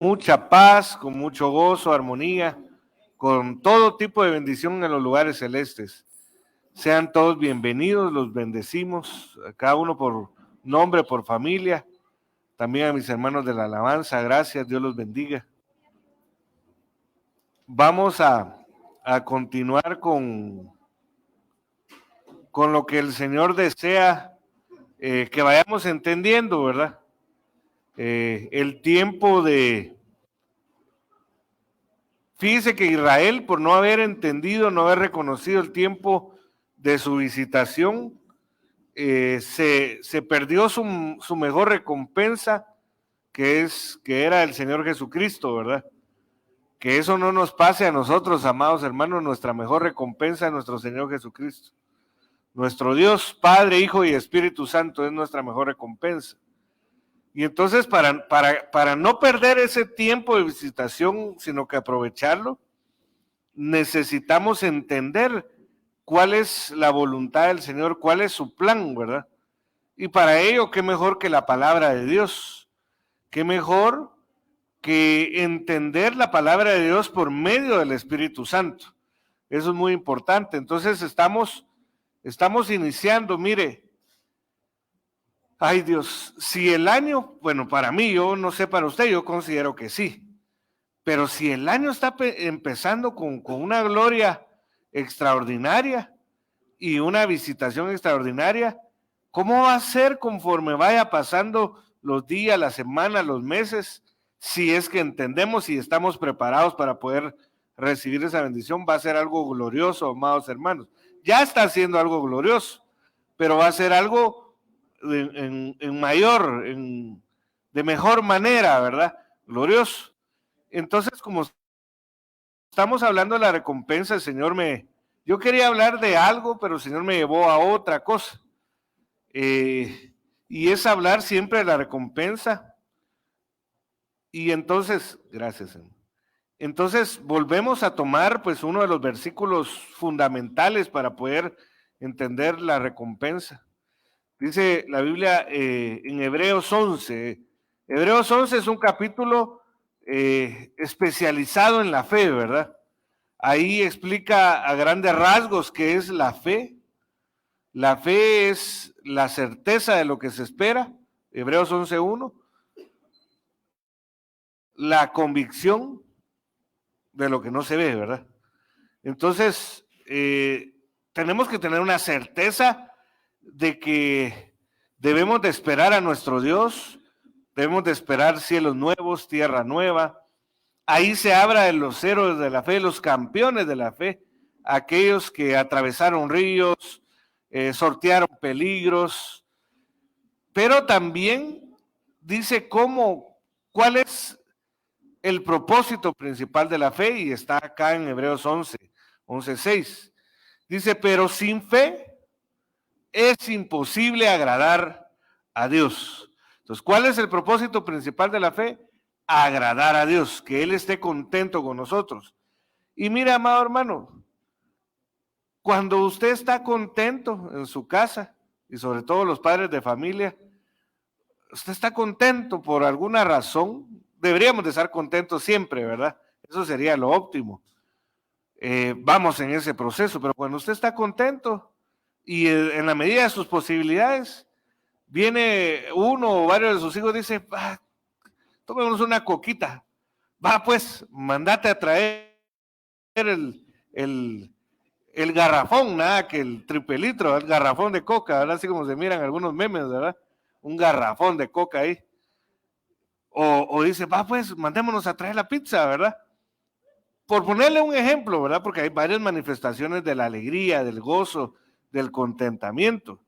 mucha paz, con mucho gozo, armonía, con todo tipo de bendición en los lugares celestes. Sean todos bienvenidos, los bendecimos, a cada uno por nombre, por familia, también a mis hermanos de la alabanza, gracias, Dios los bendiga. Vamos a continuar con lo que el Señor desea que vayamos entendiendo, ¿verdad? El tiempo de... Fíjese que Israel, por no haber entendido, no haber reconocido el tiempo de su visitación, se perdió su mejor recompensa, que era el Señor Jesucristo, ¿verdad? Que eso no nos pase a nosotros, amados hermanos, nuestra mejor recompensa es nuestro Señor Jesucristo. Nuestro Dios, Padre, Hijo y Espíritu Santo es nuestra mejor recompensa. Y entonces, para no perder ese tiempo de visitación, sino que aprovecharlo, necesitamos entender cuál es la voluntad del Señor, cuál es su plan, ¿verdad? Y para ello, qué mejor que la palabra de Dios, qué mejor que entender la palabra de Dios por medio del Espíritu Santo. Eso es muy importante. Entonces estamos iniciando, mire, ay Dios, si el año, bueno, para mí, yo no sé para usted, yo considero que sí, pero si el año está empezando con una gloria extraordinaria y una visitación extraordinaria, ¿cómo va a ser conforme vaya pasando los días, las semanas, los meses? Si es que entendemos y estamos preparados para poder recibir esa bendición, va a ser algo glorioso, amados hermanos. Ya está haciendo algo glorioso, pero va a ser algo en mayor, de mejor manera, ¿verdad? Glorioso. Entonces, como estamos hablando de la recompensa, el Señor yo quería hablar de algo, pero el Señor me llevó a otra cosa. Y es hablar siempre de la recompensa. Y entonces, gracias, Señor. Entonces, volvemos a tomar pues uno de los versículos fundamentales para poder entender la recompensa. Dice la Biblia en Hebreos 11. Hebreos 11 es un capítulo especializado en la fe, ¿verdad? Ahí explica a grandes rasgos qué es la fe. La fe es la certeza de lo que se espera, Hebreos 11:1. La convicción de lo que no se ve, ¿verdad? Entonces, tenemos que tener una certeza de que debemos de esperar a nuestro Dios, debemos de esperar cielos nuevos, tierra nueva. Ahí se habla de los héroes de la fe, los campeones de la fe, aquellos que atravesaron ríos, sortearon peligros, pero también dice cuál es el propósito principal de la fe, y está acá en Hebreos 11:6. Dice, pero sin fe es imposible agradar a Dios. Entonces, ¿cuál es el propósito principal de la fe? Agradar a Dios, que Él esté contento con nosotros. Y mira, amado hermano, cuando usted está contento en su casa, y sobre todo los padres de familia, usted está contento por alguna razón, deberíamos de estar contentos siempre, ¿verdad? Eso sería lo óptimo. Vamos en ese proceso, pero cuando usted está contento y en la medida de sus posibilidades, viene uno o varios de sus hijos y dice, tomémonos una coquita, va pues, mandate a traer el garrafón, nada que el triple litro, el garrafón de coca, ¿verdad? Así como se miran algunos memes, ¿verdad? Un garrafón de coca ahí. O dice, va pues, mandémonos a traer la pizza, ¿verdad? Por ponerle un ejemplo, ¿verdad? Porque hay varias manifestaciones de la alegría, del gozo, del contentamiento.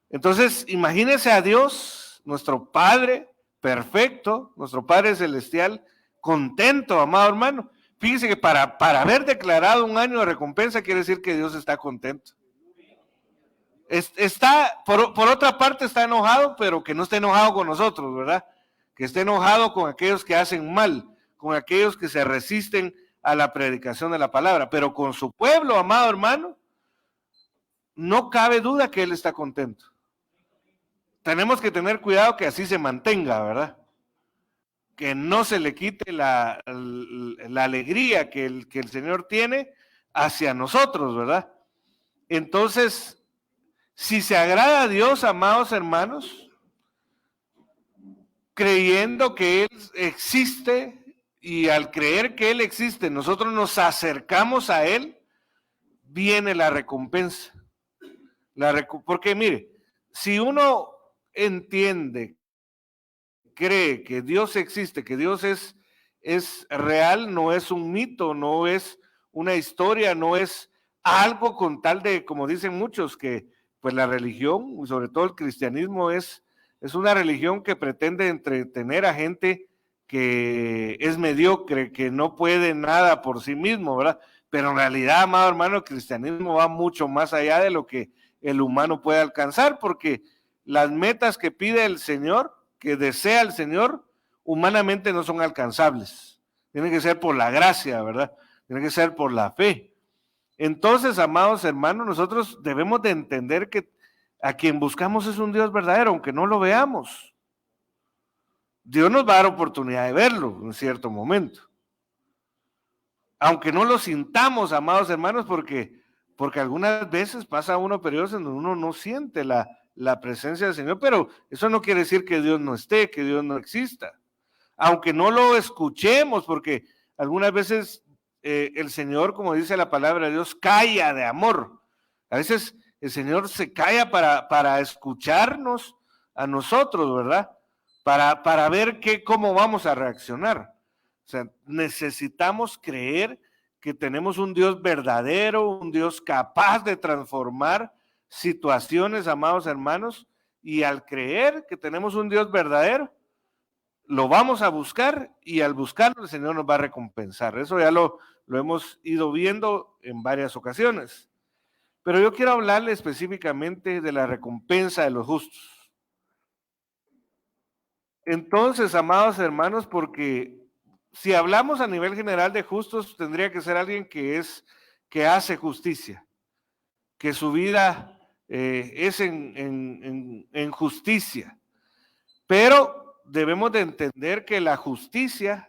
Entonces, imagínese a Dios, nuestro Padre perfecto, nuestro Padre celestial, contento, amado hermano. Fíjese que para haber declarado un año de recompensa quiere decir que Dios está contento. Por otra parte está enojado, pero que no esté enojado con nosotros, ¿verdad? Que esté enojado con aquellos que hacen mal, con aquellos que se resisten a la predicación de la palabra, pero con su pueblo, amado hermano, no cabe duda que Él está contento. Tenemos que tener cuidado que así se mantenga, ¿verdad? que no se le quite la alegría que el Señor tiene hacia nosotros, ¿verdad? Entonces, si se agrada a Dios, amados hermanos, creyendo que Él existe, y al creer que Él existe, nosotros nos acercamos a Él, viene la recompensa. Porque mire, si uno entiende, cree que Dios existe, que Dios es real, no es un mito, no es una historia, no es algo con tal de, como dicen muchos, que pues la religión, sobre todo el cristianismo, es una religión que pretende entretener a gente que es mediocre, que no puede nada por sí mismo, ¿verdad? Pero en realidad, amado hermano, el cristianismo va mucho más allá de lo que el humano puede alcanzar, porque las metas que pide el Señor, que desea el Señor, humanamente no son alcanzables. Tiene que ser por la gracia, ¿verdad? Tiene que ser por la fe. Entonces, amados hermanos, nosotros debemos de entender que a quien buscamos es un Dios verdadero, aunque no lo veamos. Dios nos va a dar oportunidad de verlo en cierto momento. Aunque no lo sintamos, amados hermanos, porque algunas veces pasa uno periodos en donde uno no siente la presencia del Señor, pero eso no quiere decir que Dios no esté, que Dios no exista. Aunque no lo escuchemos, porque algunas veces el Señor, como dice la palabra de Dios, calla de amor. A veces el Señor se calla para escucharnos a nosotros, ¿verdad? Para ver cómo vamos a reaccionar. O sea, necesitamos creer que tenemos un Dios verdadero, un Dios capaz de transformar situaciones, amados hermanos, y al creer que tenemos un Dios verdadero, lo vamos a buscar, y al buscarlo el Señor nos va a recompensar. Eso ya lo hemos ido viendo en varias ocasiones. Pero yo quiero hablarle específicamente de la recompensa de los justos. Entonces, amados hermanos, porque si hablamos a nivel general de justos, tendría que ser alguien que hace justicia, que su vida es en justicia. Pero debemos de entender que la justicia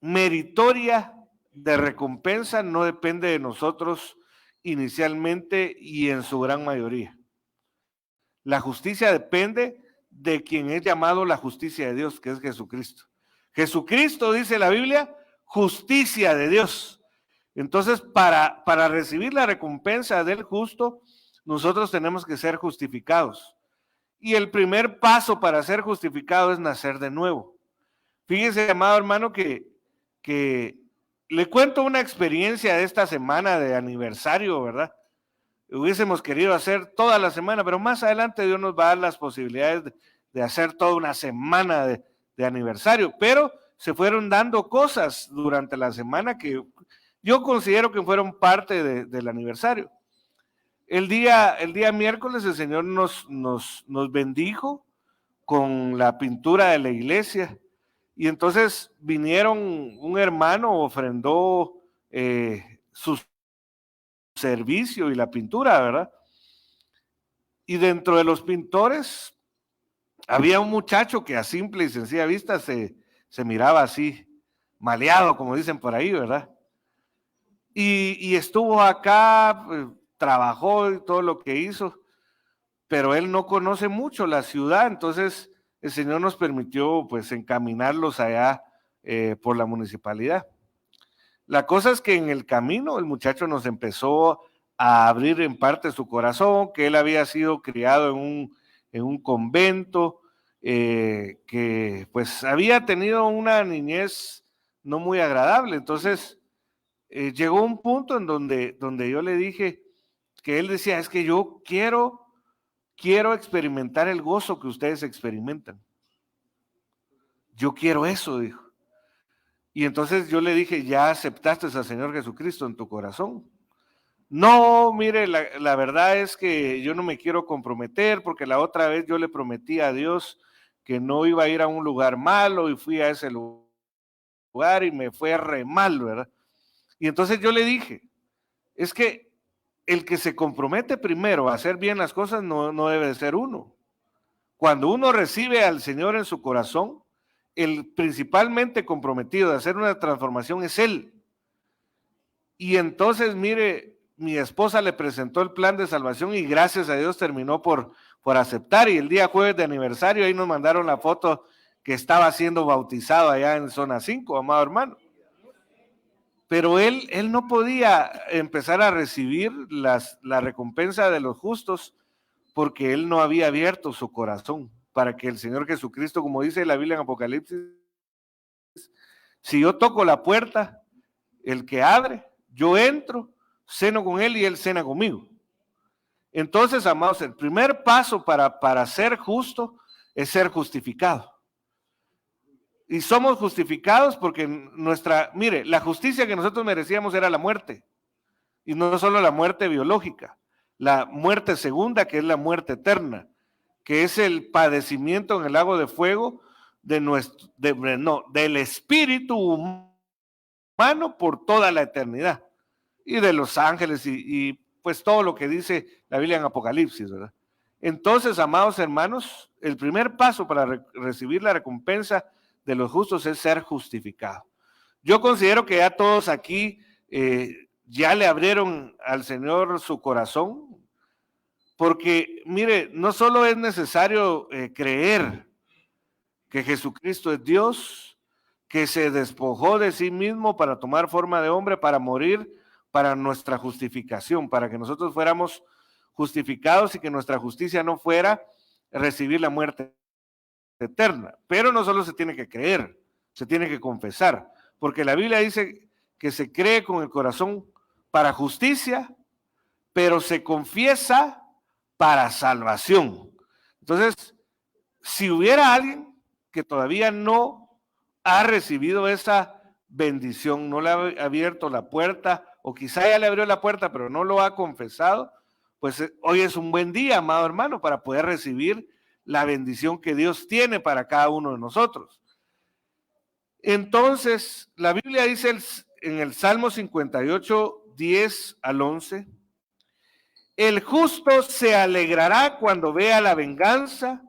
meritoria de recompensa no depende de nosotros inicialmente y en su gran mayoría. La justicia depende de quien es llamado la justicia de Dios, que es Jesucristo. Jesucristo, dice la Biblia, justicia de Dios. Entonces, para recibir la recompensa del justo, nosotros tenemos que ser justificados. Y el primer paso para ser justificado es nacer de nuevo. Fíjese, amado hermano, que le cuento una experiencia de esta semana de aniversario, ¿verdad? Hubiésemos querido hacer toda la semana, pero más adelante Dios nos va a dar las posibilidades de hacer toda una semana de aniversario, pero se fueron dando cosas durante la semana que yo considero que fueron parte del aniversario. El día miércoles el Señor nos bendijo con la pintura de la iglesia, y entonces vinieron, un hermano ofrendó su servicio y la pintura, ¿verdad? Y dentro de los pintores había un muchacho que a simple y sencilla vista se miraba así, maleado, como dicen por ahí, ¿verdad? Y estuvo acá, trabajó y todo lo que hizo, pero él no conoce mucho la ciudad, entonces el Señor nos permitió pues encaminarlos allá por la municipalidad. La cosa es que en el camino el muchacho nos empezó a abrir en parte su corazón, que él había sido criado en un convento, que pues había tenido una niñez no muy agradable. Entonces llegó un punto en donde yo le dije, que él decía, es que yo quiero experimentar el gozo que ustedes experimentan. Yo quiero eso, dijo. Y entonces yo le dije, ¿ya aceptaste al Señor Jesucristo en tu corazón? No, mire, la verdad es que yo no me quiero comprometer, porque la otra vez yo le prometí a Dios que no iba a ir a un lugar malo y fui a ese lugar y me fue re mal, ¿verdad? Y entonces yo le dije, es que el que se compromete primero a hacer bien las cosas no debe de ser uno. cuando uno recibe al Señor en su corazón, el principalmente comprometido de hacer una transformación es Él. Y entonces, mire, mi esposa le presentó el plan de salvación y gracias a Dios terminó por aceptar. Y el día jueves de aniversario, ahí nos mandaron la foto que estaba siendo bautizado allá en zona 5, amado hermano. Pero él no podía empezar a recibir la recompensa de los justos porque él no había abierto su corazón para que el Señor Jesucristo, como dice la Biblia en Apocalipsis, si yo toco la puerta, el que abre, yo entro, ceno con él y él cena conmigo. Entonces, amados, el primer paso para ser justo es ser justificado. Y somos justificados porque mire, la justicia que nosotros merecíamos era la muerte. Y no solo la muerte biológica, la muerte segunda, que es la muerte eterna, que es el padecimiento en el lago de fuego del espíritu humano por toda la eternidad. Y de los ángeles y pues todo lo que dice la Biblia en Apocalipsis, ¿verdad? Entonces, amados hermanos, el primer paso para recibir la recompensa de los justos es ser justificado. Yo considero que ya todos aquí ya le abrieron al Señor su corazón, porque mire, no solo es necesario creer que Jesucristo es Dios, que se despojó de sí mismo para tomar forma de hombre, para morir para nuestra justificación, para que nosotros fuéramos justificados y que nuestra justicia no fuera recibir la muerte eterna. Pero no solo se tiene que creer, se tiene que confesar, porque la Biblia dice que se cree con el corazón para justicia, pero se confiesa para salvación. Entonces, si hubiera alguien que todavía no ha recibido esa bendición, no le ha abierto la puerta, o quizá ya le abrió la puerta, pero no lo ha confesado, pues hoy es un buen día, amado hermano, para poder recibir la bendición que Dios tiene para cada uno de nosotros. Entonces, la Biblia dice en el Salmo 58, 10 al 11, el justo se alegrará cuando vea la venganza,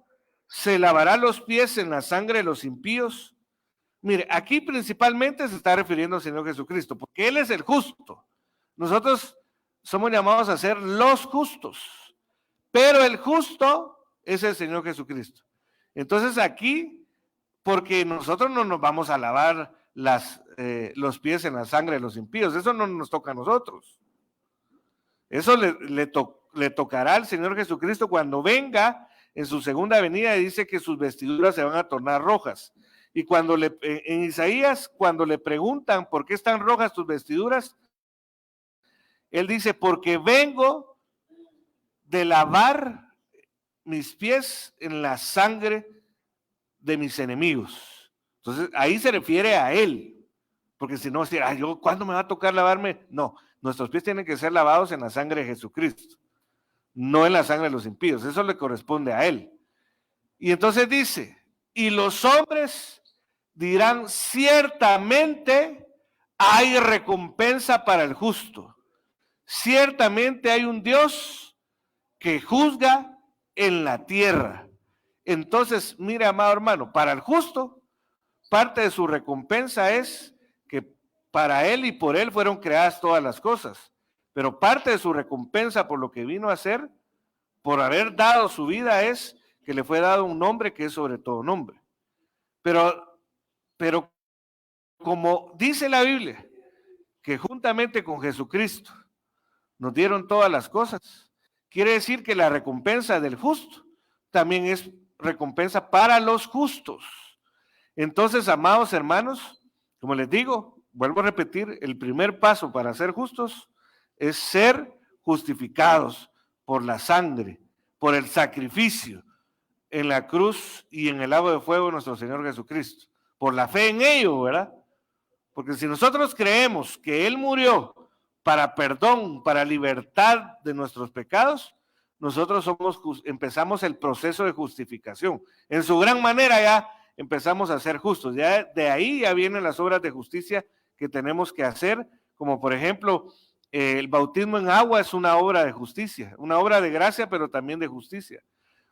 se lavará los pies en la sangre de los impíos. Mire, aquí principalmente se está refiriendo al Señor Jesucristo, porque Él es el justo. Nosotros somos llamados a ser los justos, pero el justo es el Señor Jesucristo. Entonces aquí, porque nosotros no nos vamos a lavar los pies en la sangre de los impíos, eso no nos toca a nosotros. Eso le tocará al Señor Jesucristo cuando venga en su segunda venida y dice que sus vestiduras se van a tornar rojas. Y en Isaías, cuando le preguntan por qué están rojas tus vestiduras, él dice, porque vengo de lavar mis pies en la sangre de mis enemigos. Entonces, ahí se refiere a él, porque si no, ¿cuándo me va a tocar lavarme? No, nuestros pies tienen que ser lavados en la sangre de Jesucristo, no en la sangre de los impíos, eso le corresponde a él. Y entonces dice, y los hombres dirán, ciertamente hay recompensa para el justo, ciertamente hay un Dios que juzga en la tierra. Entonces, mire, amado hermano, para el justo, parte de su recompensa es que para él y por él fueron creadas todas las cosas, pero parte de su recompensa por lo que vino a hacer, por haber dado su vida, es que le fue dado un nombre que es sobre todo nombre. Pero como dice la Biblia, que juntamente con Jesucristo nos dieron todas las cosas, quiere decir que la recompensa del justo también es recompensa para los justos. Entonces, amados hermanos, como les digo, vuelvo a repetir, el primer paso para ser justos es ser justificados por la sangre, por el sacrificio en la cruz y en el lago de fuego de nuestro Señor Jesucristo, por la fe en ello, ¿verdad? Porque si nosotros creemos que Él murió para perdón, para libertad de nuestros pecados, nosotros empezamos el proceso de justificación. En su gran manera ya empezamos a ser justos. Ya de ahí ya vienen las obras de justicia que tenemos que hacer, como por ejemplo, el bautismo en agua es una obra de justicia, una obra de gracia, pero también de justicia.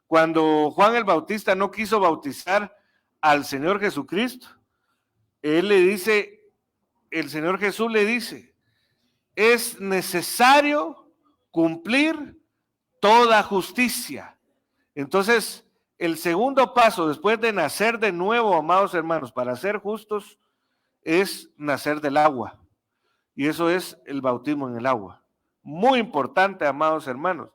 Cuando Juan el Bautista no quiso bautizar al Señor Jesucristo, él le dice, el Señor Jesús le dice, es necesario cumplir toda justicia. Entonces, el segundo paso después de nacer de nuevo, amados hermanos, para ser justos, es nacer del agua. Y eso es el bautismo en el agua. Muy importante, amados hermanos.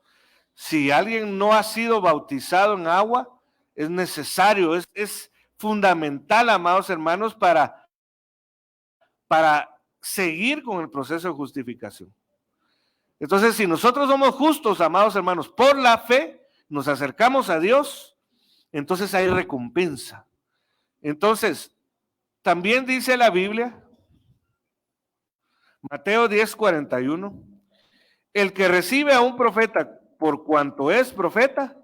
Si alguien no ha sido bautizado en agua, es necesario, es fundamental, amados hermanos, para seguir con el proceso de justificación. Entonces, si nosotros somos justos, amados hermanos, por la fe, nos acercamos a Dios, entonces hay recompensa. Entonces, también dice la Biblia, Mateo 10:41, el que recibe a un profeta por cuanto es profeta,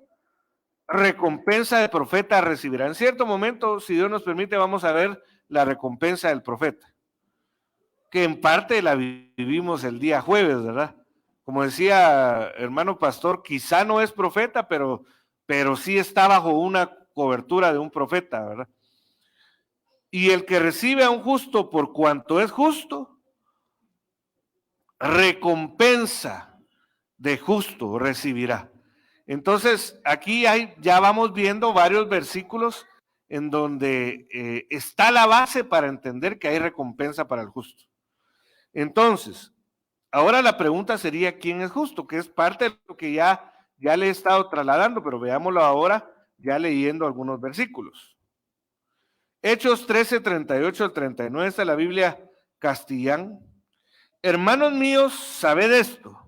recompensa de profeta recibirá. En cierto momento, si Dios nos permite, vamos a ver la recompensa del profeta, que en parte la vivimos el día jueves, ¿verdad? Como decía hermano pastor, quizá no es profeta, pero sí está bajo una cobertura de un profeta, ¿verdad? Y el que recibe a un justo por cuanto es justo, recompensa de justo recibirá. Entonces, aquí ya vamos viendo varios versículos en donde está la base para entender que hay recompensa para el justo. Entonces, ahora la pregunta sería, ¿quién es justo? Que es parte de lo que ya le he estado trasladando, pero veámoslo ahora ya leyendo algunos versículos. Hechos 13, 38 al 39, está la Biblia Castellán. Hermanos míos, sabed esto,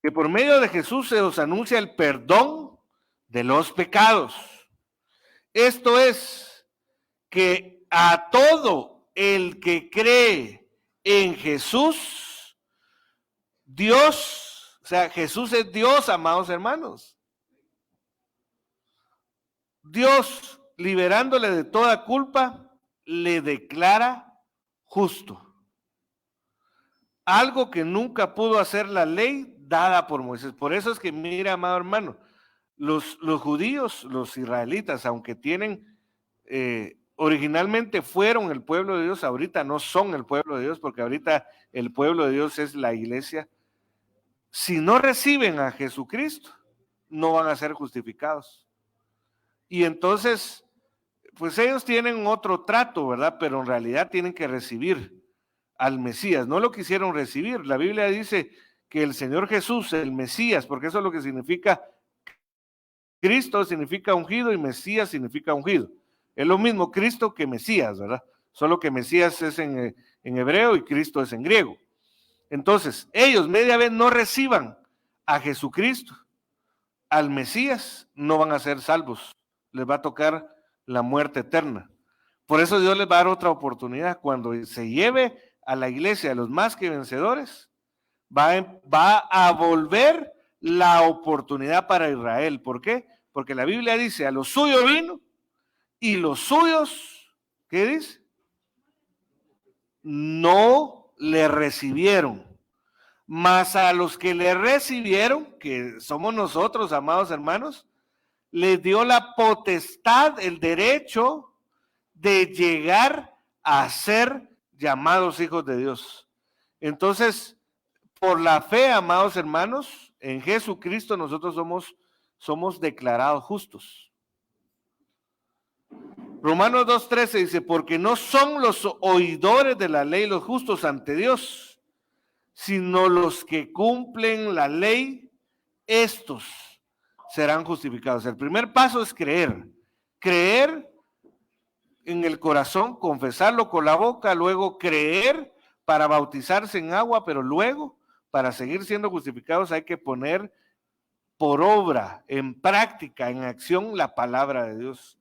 que por medio de Jesús se os anuncia el perdón de los pecados. Esto es, que a todo el que cree en Jesús, Dios, o sea, Jesús es Dios, amados hermanos. Dios, liberándole de toda culpa, le declara justo. Algo que nunca pudo hacer la ley dada por Moisés. Por eso es que, mira, amado hermano, los judíos, los israelitas, aunque tienen, originalmente fueron el pueblo de Dios, ahorita no son el pueblo de Dios, porque ahorita el pueblo de Dios es la iglesia. Si no reciben a Jesucristo, no van a ser justificados. Y entonces, pues ellos tienen otro trato, ¿verdad? Pero en realidad tienen que recibir al Mesías. No lo quisieron recibir. La Biblia dice que el Señor Jesús, el Mesías, porque eso es lo que significa, Cristo significa ungido y Mesías significa ungido. Es lo mismo Cristo que Mesías, ¿verdad? Solo que Mesías es en hebreo y Cristo es en griego. Entonces, ellos media vez no reciban a Jesucristo, al Mesías, no van a ser salvos. Les va a tocar la muerte eterna. Por eso Dios les va a dar otra oportunidad. Cuando se lleve a la iglesia de los más que vencedores, va a volver la oportunidad para Israel. ¿Por qué? Porque la Biblia dice, a los suyos vino y los suyos, ¿qué dice? No le recibieron. Mas a los que le recibieron, que somos nosotros, amados hermanos, les dio la potestad, el derecho de llegar a ser llamados hijos de Dios. Entonces, por la fe, amados hermanos, en Jesucristo nosotros somos declarados justos. Romanos 2:13 dice, porque no son los oidores de la ley los justos ante Dios, sino los que cumplen la ley, estos serán justificados. El primer paso es creer. Creer en el corazón, confesarlo con la boca, luego creer para bautizarse en agua, pero luego, para seguir siendo justificados, hay que poner por obra, en práctica, en acción, la palabra de Dios.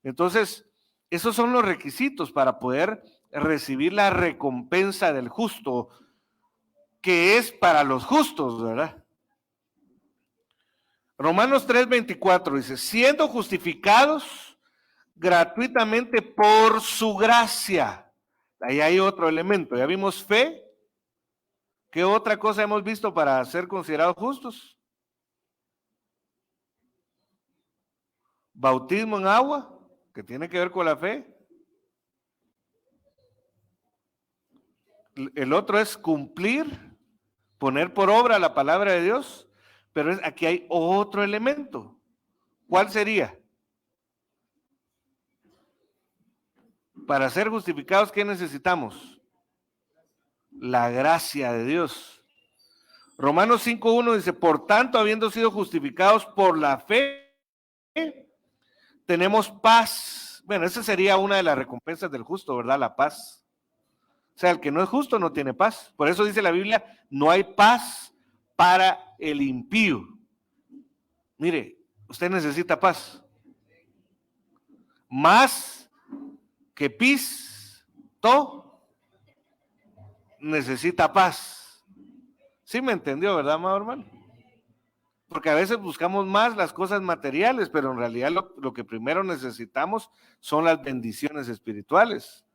Entonces, esos son los requisitos para poder recibir la recompensa del justo, que es para los justos, ¿verdad? Romanos 3:24 dice, siendo justificados gratuitamente por su gracia. Ahí hay otro elemento, ya vimos fe. ¿Qué otra cosa hemos visto para ser considerados justos? bautismo en agua, que tiene que ver con la fe. El otro es cumplir, poner por obra la palabra de Dios, pero aquí hay otro elemento. ¿Cuál sería? Para ser justificados, ¿qué necesitamos? La gracia de Dios. Romanos 5:1 dice, por tanto, habiendo sido justificados por la fe, tenemos paz. Bueno, esa sería una de las recompensas del justo, ¿verdad? La paz. O sea, el que no es justo no tiene paz. Por eso dice la Biblia, no hay paz para el impío. Mire, usted necesita paz. Más que pisto, necesita paz. ¿Sí me entendió, verdad, amado hermano? Porque a veces buscamos más las cosas materiales, pero en realidad lo que primero necesitamos son las bendiciones espirituales.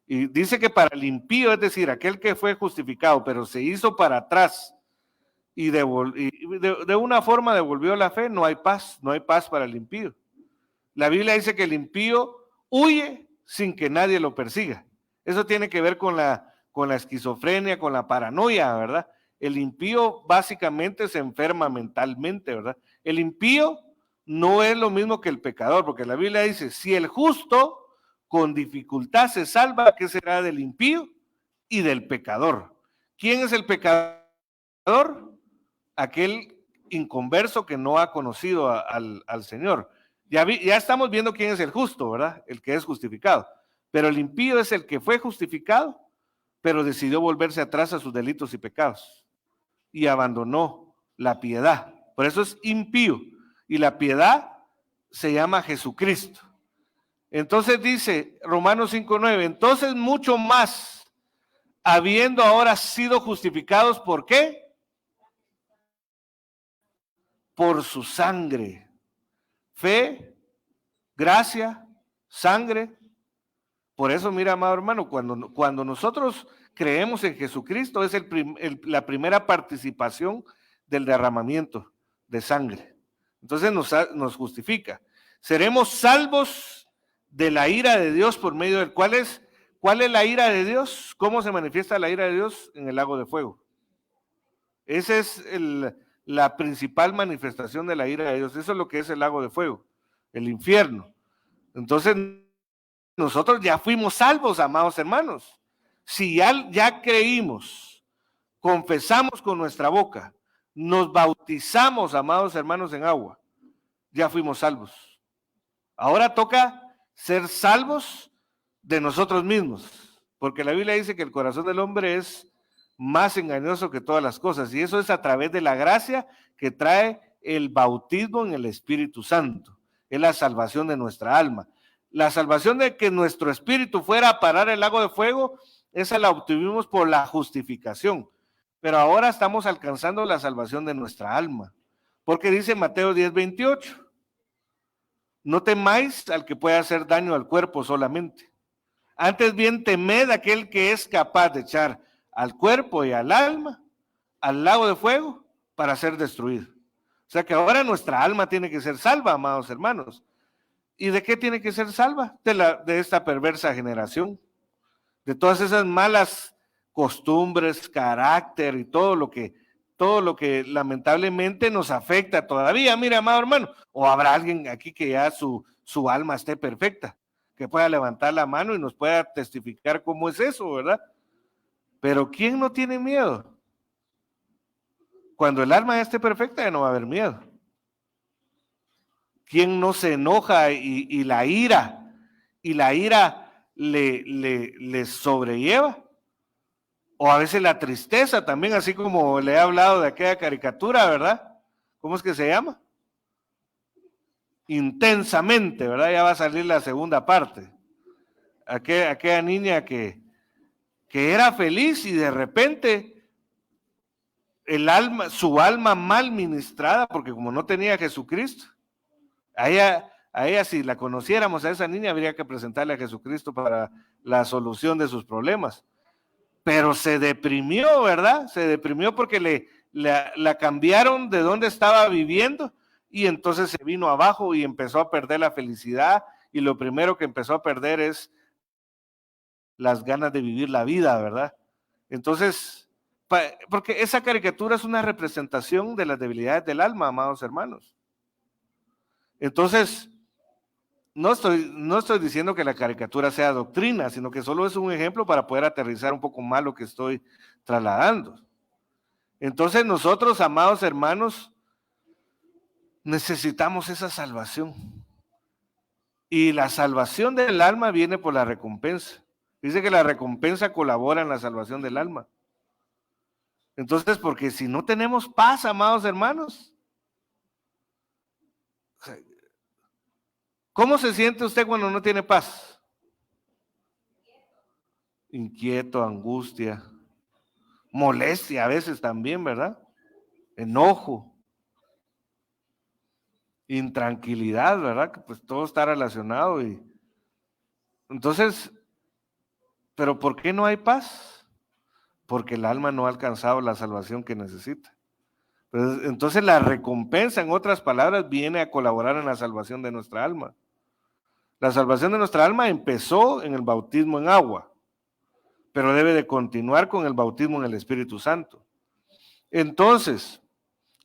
Y dice que para el impío, es decir, aquel que fue justificado, pero se hizo para atrás y de una forma devolvió la fe, no hay paz para el impío. La Biblia dice que el impío huye sin que nadie lo persiga. Eso tiene que ver con la esquizofrenia, con la paranoia, ¿verdad? El impío básicamente se enferma mentalmente, ¿verdad? El impío no es lo mismo que el pecador, porque la Biblia dice, si el justo con dificultad se salva, ¿qué será del impío y del pecador? ¿Quién es el pecador? Aquel inconverso que no ha conocido al Señor. Ya estamos viendo quién es el justo, ¿verdad? El que es justificado. Pero el impío es el que fue justificado, pero decidió volverse atrás a sus delitos y pecados. Y abandonó la piedad. Por eso es impío. Y la piedad se llama Jesucristo. Entonces dice Romanos 5:9, entonces mucho más, habiendo ahora sido justificados, ¿por qué? Por su sangre. Fe, gracia, sangre. Por eso, mira, amado hermano, cuando nosotros creemos en Jesucristo, es la primera participación del derramamiento de sangre. Entonces nos justifica. Seremos salvos de la ira de Dios por medio del cual es. ¿Cuál es la ira de Dios? ¿Cómo se manifiesta la ira de Dios? En el lago de fuego. Esa es la principal manifestación de la ira de Dios. Eso es lo que es el lago de fuego, el infierno. Entonces, nosotros ya fuimos salvos, amados hermanos. Si ya creímos, confesamos con nuestra boca, nos bautizamos, amados hermanos, en agua, ya fuimos salvos. Ahora toca ser salvos de nosotros mismos, porque la Biblia dice que el corazón del hombre es más engañoso que todas las cosas, y eso es a través de la gracia que trae el bautismo en el Espíritu Santo. Es la salvación de nuestra alma. La salvación de que nuestro espíritu fuera a parar el lago de fuego, esa la obtuvimos por la justificación, pero ahora estamos alcanzando la salvación de nuestra alma, porque dice Mateo 10:28, no temáis al que pueda hacer daño al cuerpo solamente, antes bien temed aquel que es capaz de echar al cuerpo y al alma al lago de fuego para ser destruido. O sea que ahora nuestra alma tiene que ser salva, amados hermanos. ¿Y de qué tiene que ser salva? De esta perversa generación, de todas esas malas costumbres, carácter y todo lo que lamentablemente nos afecta todavía. Mira, amado hermano, o habrá alguien aquí que ya su alma esté perfecta, que pueda levantar la mano y nos pueda testificar cómo es eso, ¿verdad? Pero ¿quién no tiene miedo? Cuando el alma ya esté perfecta ya no va a haber miedo. ¿Quién no se enoja y la ira le sobrelleva? O a veces la tristeza también, así como le he hablado de aquella caricatura, ¿verdad? ¿Cómo es que se llama? Intensamente, ¿verdad? Ya va a salir la segunda parte. Aquella niña que era feliz y de repente su alma mal ministrada, porque como no tenía a Jesucristo, a ella si la conociéramos, a esa niña habría que presentarle a Jesucristo para la solución de sus problemas. Pero se deprimió, ¿verdad? Se deprimió porque la cambiaron de donde estaba viviendo y entonces se vino abajo y empezó a perder la felicidad, y lo primero que empezó a perder es las ganas de vivir la vida, ¿verdad? Entonces, porque esa caricatura es una representación de las debilidades del alma, amados hermanos. Entonces, no estoy diciendo que la caricatura sea doctrina, sino que solo es un ejemplo para poder aterrizar un poco más lo que estoy trasladando. Entonces nosotros, amados hermanos, necesitamos esa salvación. Y la salvación del alma viene por la recompensa. Dice que la recompensa colabora en la salvación del alma. Entonces, porque si no tenemos paz, amados hermanos, ¿cómo se siente usted cuando no tiene paz? Inquieto, angustia, molestia a veces también, ¿verdad? Enojo, intranquilidad, ¿verdad? Que pues todo está relacionado. Y entonces, ¿pero por qué no hay paz? Porque el alma no ha alcanzado la salvación que necesita. Entonces la recompensa, en otras palabras, viene a colaborar en la salvación de nuestra alma. La salvación de nuestra alma empezó en el bautismo en agua, pero debe de continuar con el bautismo en el Espíritu Santo. Entonces,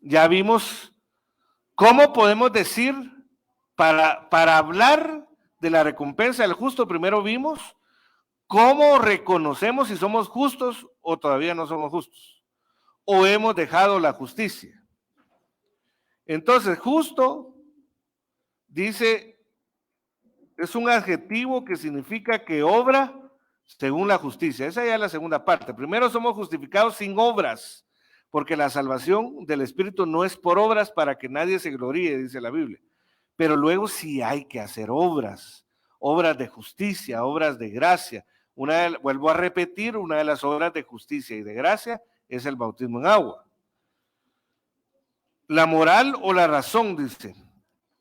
ya vimos cómo podemos decir, para hablar de la recompensa del justo, primero vimos cómo reconocemos si somos justos o todavía no somos justos, o hemos dejado la justicia. Entonces, justo, dice, es un adjetivo que significa que obra según la justicia. Esa ya es la segunda parte. Primero, somos justificados sin obras, porque la salvación del Espíritu no es por obras para que nadie se gloríe, dice la Biblia. Pero luego sí hay que hacer obras, obras de justicia, obras de gracia. Vuelvo a repetir, una de las obras de justicia y de gracia es el bautismo en agua. La moral o la razón, dice.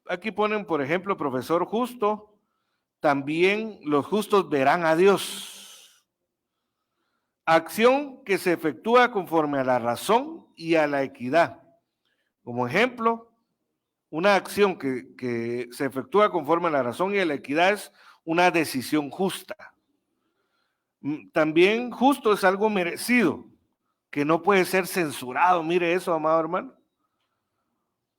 Aquí ponen, por ejemplo, profesor justo, también los justos verán a Dios. Acción que se efectúa conforme a la razón y a la equidad. Como ejemplo, una acción que se efectúa conforme a la razón y a la equidad es una decisión justa. También justo es algo merecido, que no puede ser censurado. Mire eso, amado hermano.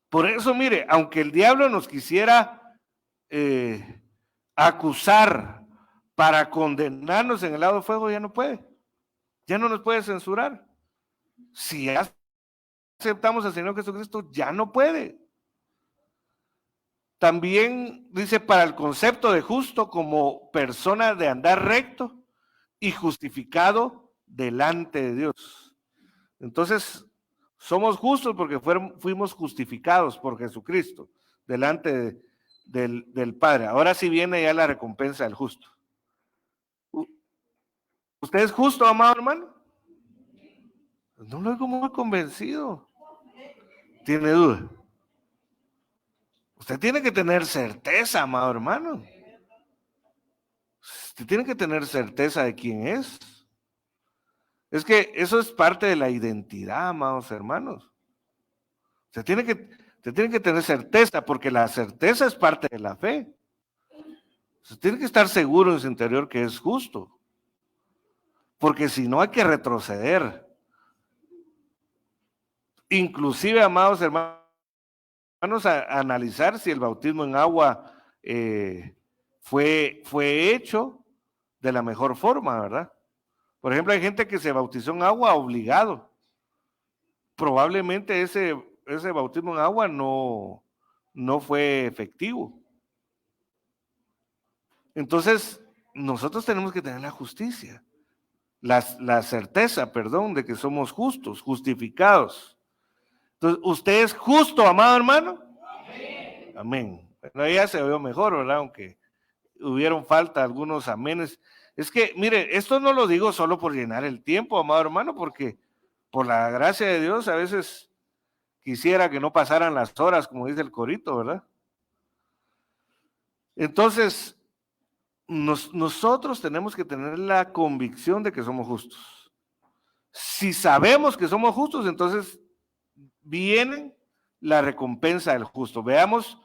Por eso, mire, aunque el diablo nos quisiera acusar para condenarnos en el lago de fuego, ya no puede. Ya no nos puede censurar. Si aceptamos al Señor Jesucristo, ya no puede. También dice, para el concepto de justo como persona de andar recto y justificado delante de Dios. Entonces, somos justos porque fuimos justificados por Jesucristo delante del Padre. Ahora sí viene ya la recompensa del justo. ¿Usted es justo, amado hermano? No lo oigo muy convencido. ¿Tiene duda? Usted tiene que tener certeza, amado hermano. Usted tiene que tener certeza de quién es. Es que eso es parte de la identidad, amados hermanos. Usted tiene que tener certeza, porque la certeza es parte de la fe. Usted tiene que estar seguro en su interior que es justo. Porque si no hay que retroceder. Inclusive, amados hermanos, a analizar si el bautismo en agua fue hecho de la mejor forma, ¿verdad? Por ejemplo, hay gente que se bautizó en agua obligado. Probablemente ese bautismo en agua no fue efectivo. Entonces, nosotros tenemos que tener la justicia, la certeza, de que somos justos, justificados. Entonces, ¿usted es justo, amado hermano? Amén. Amén. Bueno, ya se oyó mejor, ¿verdad? Aunque hubieron falta algunos amenes. Es que, mire, esto no lo digo solo por llenar el tiempo, amado hermano, porque por la gracia de Dios a veces quisiera que no pasaran las horas, como dice el corito, ¿verdad? Entonces, nosotros tenemos que tener la convicción de que somos justos. Si sabemos que somos justos, entonces vienen la recompensa del justo. Veamos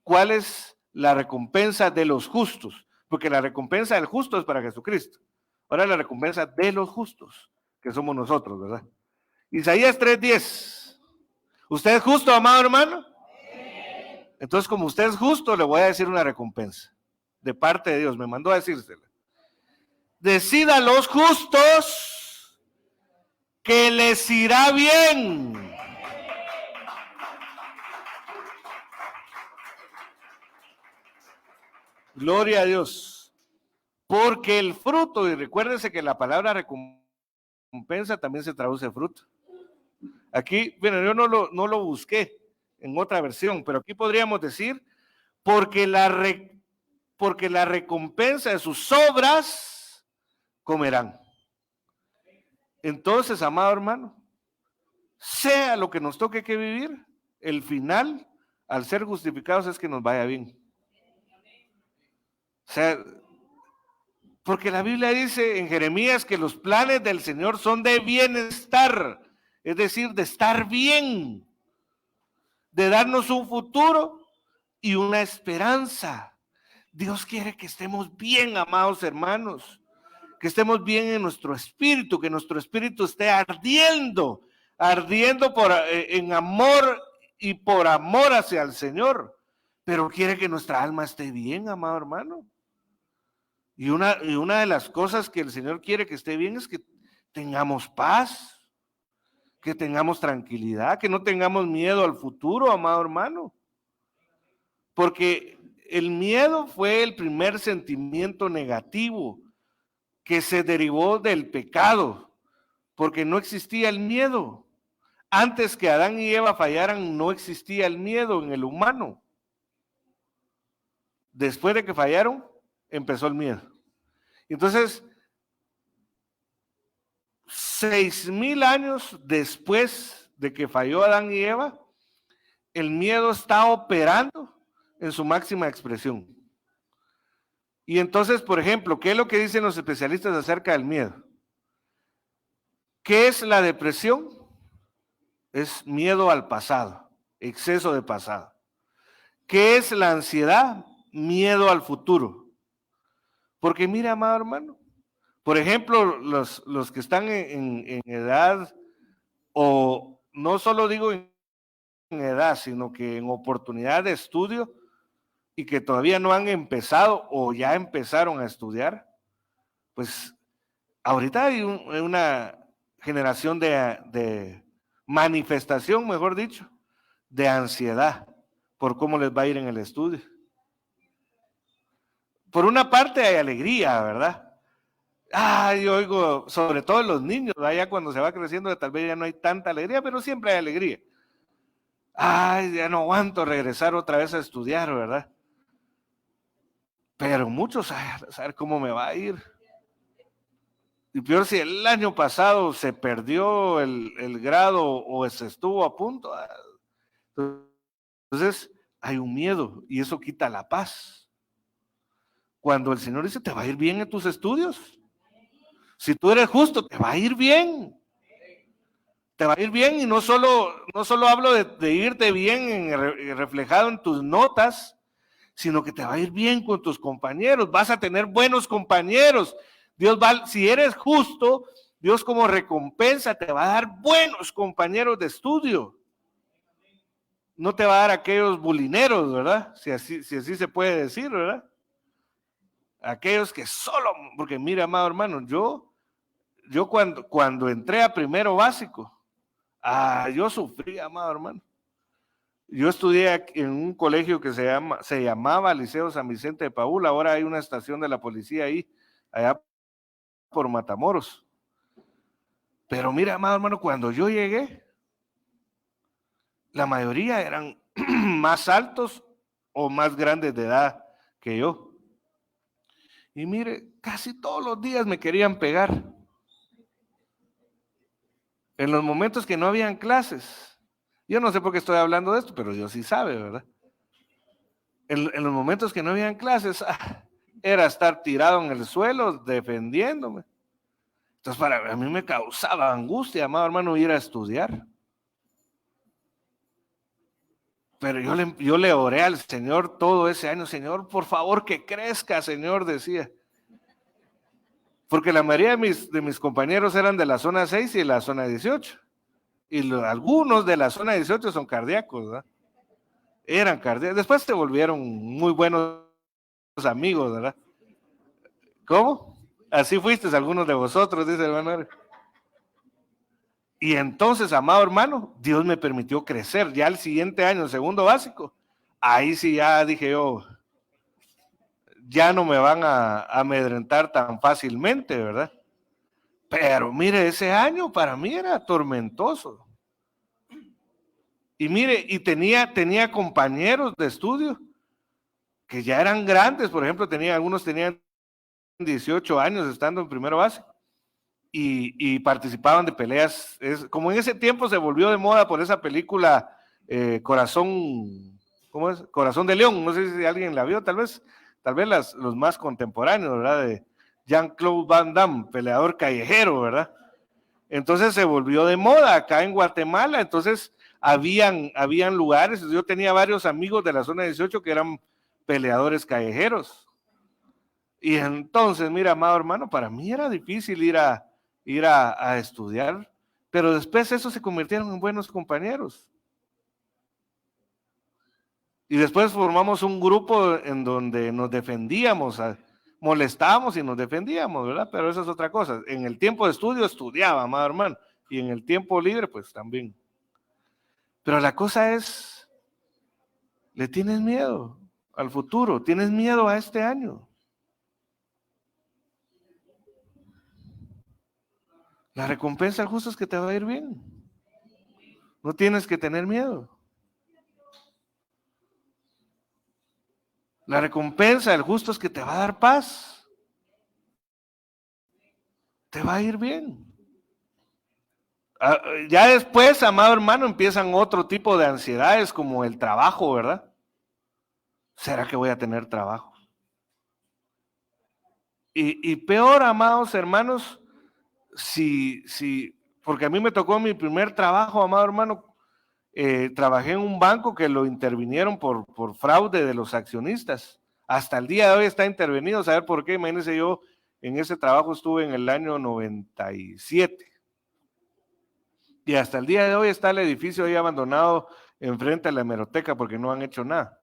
cuál es la recompensa de los justos, porque la recompensa del justo es para Jesucristo. Ahora la recompensa de los justos, que somos nosotros, ¿verdad? Isaías 3:10. ¿Usted es justo, amado hermano? Entonces, como usted es justo, le voy a decir una recompensa de parte de Dios. Me mandó a decírsela. Decid a los justos que les irá bien. Gloria a Dios. Porque el fruto, y recuérdense que la palabra recompensa también se traduce fruto. Aquí, bueno, yo no lo busqué en otra versión, pero aquí podríamos decir, porque la recompensa de sus obras comerán. Entonces, amado hermano, sea lo que nos toque que vivir, el final, al ser justificados, es que nos vaya bien. O sea, porque la Biblia dice en Jeremías que los planes del Señor son de bienestar, es decir, de estar bien, de darnos un futuro y una esperanza. Dios quiere que estemos bien, amados hermanos, que estemos bien en nuestro espíritu, que nuestro espíritu esté ardiendo en amor y por amor hacia el Señor, pero quiere que nuestra alma esté bien, amado hermano. Y una de las cosas que el Señor quiere que esté bien es que tengamos paz, que tengamos tranquilidad, que no tengamos miedo al futuro, amado hermano. Porque el miedo fue el primer sentimiento negativo que se derivó del pecado, porque no existía el miedo. Antes que Adán y Eva fallaran, no existía el miedo en el humano. Después de que fallaron, empezó el miedo. Entonces, 6,000 años después de que falló Adán y Eva, el miedo está operando en su máxima expresión. Y entonces, por ejemplo, ¿qué es lo que dicen los especialistas acerca del miedo? ¿Qué es la depresión? Es miedo al pasado, exceso de pasado. ¿Qué es la ansiedad? Miedo al futuro. Porque mira, amado hermano, por ejemplo, los que están en edad, o no solo digo en edad, sino que en oportunidad de estudio y que todavía no han empezado o ya empezaron a estudiar, pues ahorita hay una generación de manifestación, mejor dicho, de ansiedad por cómo les va a ir en el estudio. Por una parte hay alegría, ¿verdad? Yo oigo, sobre todo en los niños, ya cuando se va creciendo tal vez ya no hay tanta alegría, pero siempre hay alegría. Ya no aguanto regresar otra vez a estudiar, ¿verdad? Pero muchos, saber cómo me va a ir. Y peor si el año pasado se perdió el grado o se estuvo a punto. Entonces hay un miedo y eso quita la paz. Cuando el Señor dice, te va a ir bien en tus estudios. Si tú eres justo, te va a ir bien. Te va a ir bien, y no solo hablo de irte bien reflejado en tus notas, sino que te va a ir bien con tus compañeros. Vas a tener buenos compañeros. Dios va, si eres justo, Dios como recompensa te va a dar buenos compañeros de estudio. No te va a dar aquellos bulineros, ¿verdad? Si así se puede decir, ¿verdad? Aquellos que solo, porque mira, amado hermano, yo cuando entré a primero básico, yo sufrí, amado hermano. Yo estudié en un colegio que se llamaba Liceo San Vicente de Paúl. Ahora hay una estación de la policía ahí, allá por Matamoros. Pero mira, amado hermano, cuando yo llegué, la mayoría eran más altos o más grandes de edad que yo. Y mire, casi todos los días me querían pegar. En los momentos que no habían clases. Yo no sé por qué estoy hablando de esto, pero Dios sí sabe, ¿verdad? En los momentos que no habían clases, era estar tirado en el suelo defendiéndome. Entonces, a mí me causaba angustia, amado hermano, ir a estudiar. Pero yo le oré al Señor todo ese año, Señor, por favor que crezca, Señor, decía. Porque la mayoría de mis compañeros eran de la zona 6 y de la zona 18. Y algunos de la zona 18 son cardíacos, ¿verdad? Eran cardíacos. Después se volvieron muy buenos amigos, ¿verdad? ¿Cómo? Así fuisteis algunos de vosotros, dice el hermano. Y entonces, amado hermano, Dios me permitió crecer. Ya el siguiente año, el segundo básico, ahí sí ya dije yo, ya no me van a amedrentar tan fácilmente, ¿verdad? Pero mire, ese año para mí era tormentoso. Y mire, y tenía compañeros de estudio que ya eran grandes, por ejemplo, algunos tenían 18 años estando en primero básico y participaban de peleas. Como en ese tiempo se volvió de moda por esa película Corazón, ¿cómo es? Corazón de León, no sé si alguien la vio, tal vez los más contemporáneos, ¿verdad? De Jean-Claude Van Damme, peleador callejero, ¿verdad? Entonces se volvió de moda acá en Guatemala, entonces habían lugares, yo tenía varios amigos de la zona 18 que eran peleadores callejeros. Y entonces, mira, amado hermano, para mí era difícil ir a estudiar, pero después eso se convirtieron en buenos compañeros. Y después formamos un grupo en donde nos defendíamos, molestábamos y nos defendíamos, ¿verdad? Pero eso es otra cosa. En el tiempo de estudio estudiaba, amado hermano, y en el tiempo libre, pues también. Pero la cosa es, ¿le tienes miedo al futuro? ¿Tienes miedo a este año? La recompensa al justo es que te va a ir bien. No tienes que tener miedo. La recompensa del justo es que te va a dar paz. Te va a ir bien. Ya después, amado hermano, empiezan otro tipo de ansiedades como el trabajo, ¿verdad? ¿Será que voy a tener trabajo? Y peor, amados hermanos, porque a mí me tocó mi primer trabajo, amado hermano, trabajé en un banco que lo intervinieron por fraude de los accionistas. Hasta el día de hoy está intervenido, ¿saber por qué? Imagínense, yo en ese trabajo estuve en el año 97. Y hasta el día de hoy está el edificio ahí abandonado enfrente a la hemeroteca porque no han hecho nada.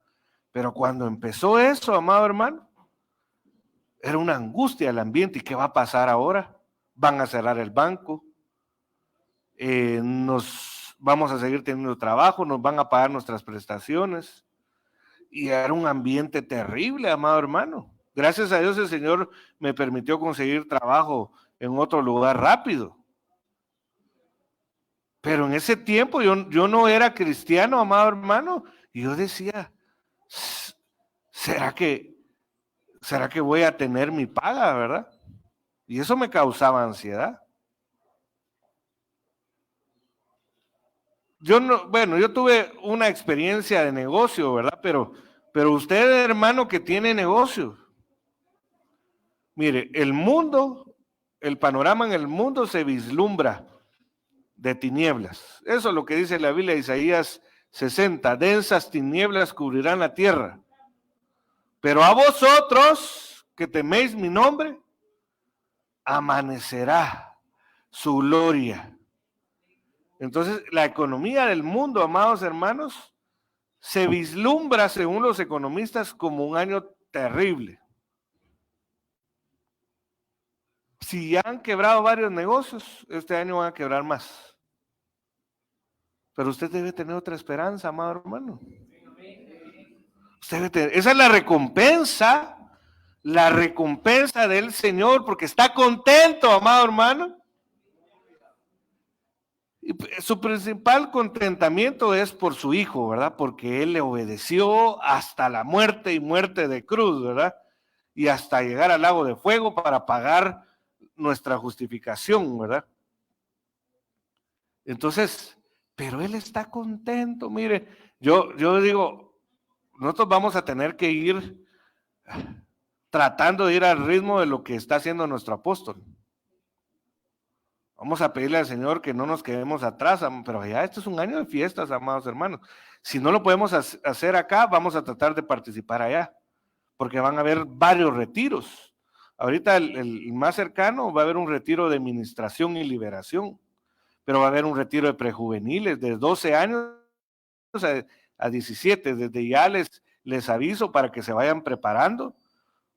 Pero cuando empezó eso, amado hermano, era una angustia el ambiente. ¿Y qué va a pasar ahora? Van a cerrar el banco, nos vamos a seguir teniendo trabajo, nos van a pagar nuestras prestaciones. Y era un ambiente terrible, amado hermano. Gracias a Dios el Señor me permitió conseguir trabajo en otro lugar rápido. Pero en ese tiempo yo no era cristiano, amado hermano, y yo decía, ¿será que voy a tener mi paga, verdad? Y eso me causaba ansiedad. Yo tuve una experiencia de negocio, ¿verdad? Pero usted, hermano, que tiene negocio, mire, el panorama en el mundo se vislumbra de tinieblas. Eso es lo que dice la Biblia de Isaías 60, densas tinieblas cubrirán la tierra. Pero a vosotros que teméis mi nombre, amanecerá su gloria. Entonces, la economía del mundo, amados hermanos, se vislumbra, según los economistas, como un año terrible. Si ya han quebrado varios negocios, este año van a quebrar más. Pero usted debe tener otra esperanza, amado hermano. Esa es la recompensa del Señor, porque está contento, amado hermano. Y su principal contentamiento es por su hijo, ¿verdad? Porque él le obedeció hasta la muerte y muerte de cruz, ¿verdad? Y hasta llegar al lago de fuego para pagar nuestra justificación, ¿verdad? Entonces, pero él está contento, mire, yo digo, nosotros vamos a tener que ir tratando de ir al ritmo de lo que está haciendo nuestro apóstol. Vamos a pedirle al Señor que no nos quedemos atrás, pero ya esto es un año de fiestas, amados hermanos. Si no lo podemos hacer acá, vamos a tratar de participar allá, porque van a haber varios retiros. Ahorita el más cercano va a haber un retiro de ministración y liberación, pero va a haber un retiro de prejuveniles de 12 años a 17. Desde ya les aviso para que se vayan preparando,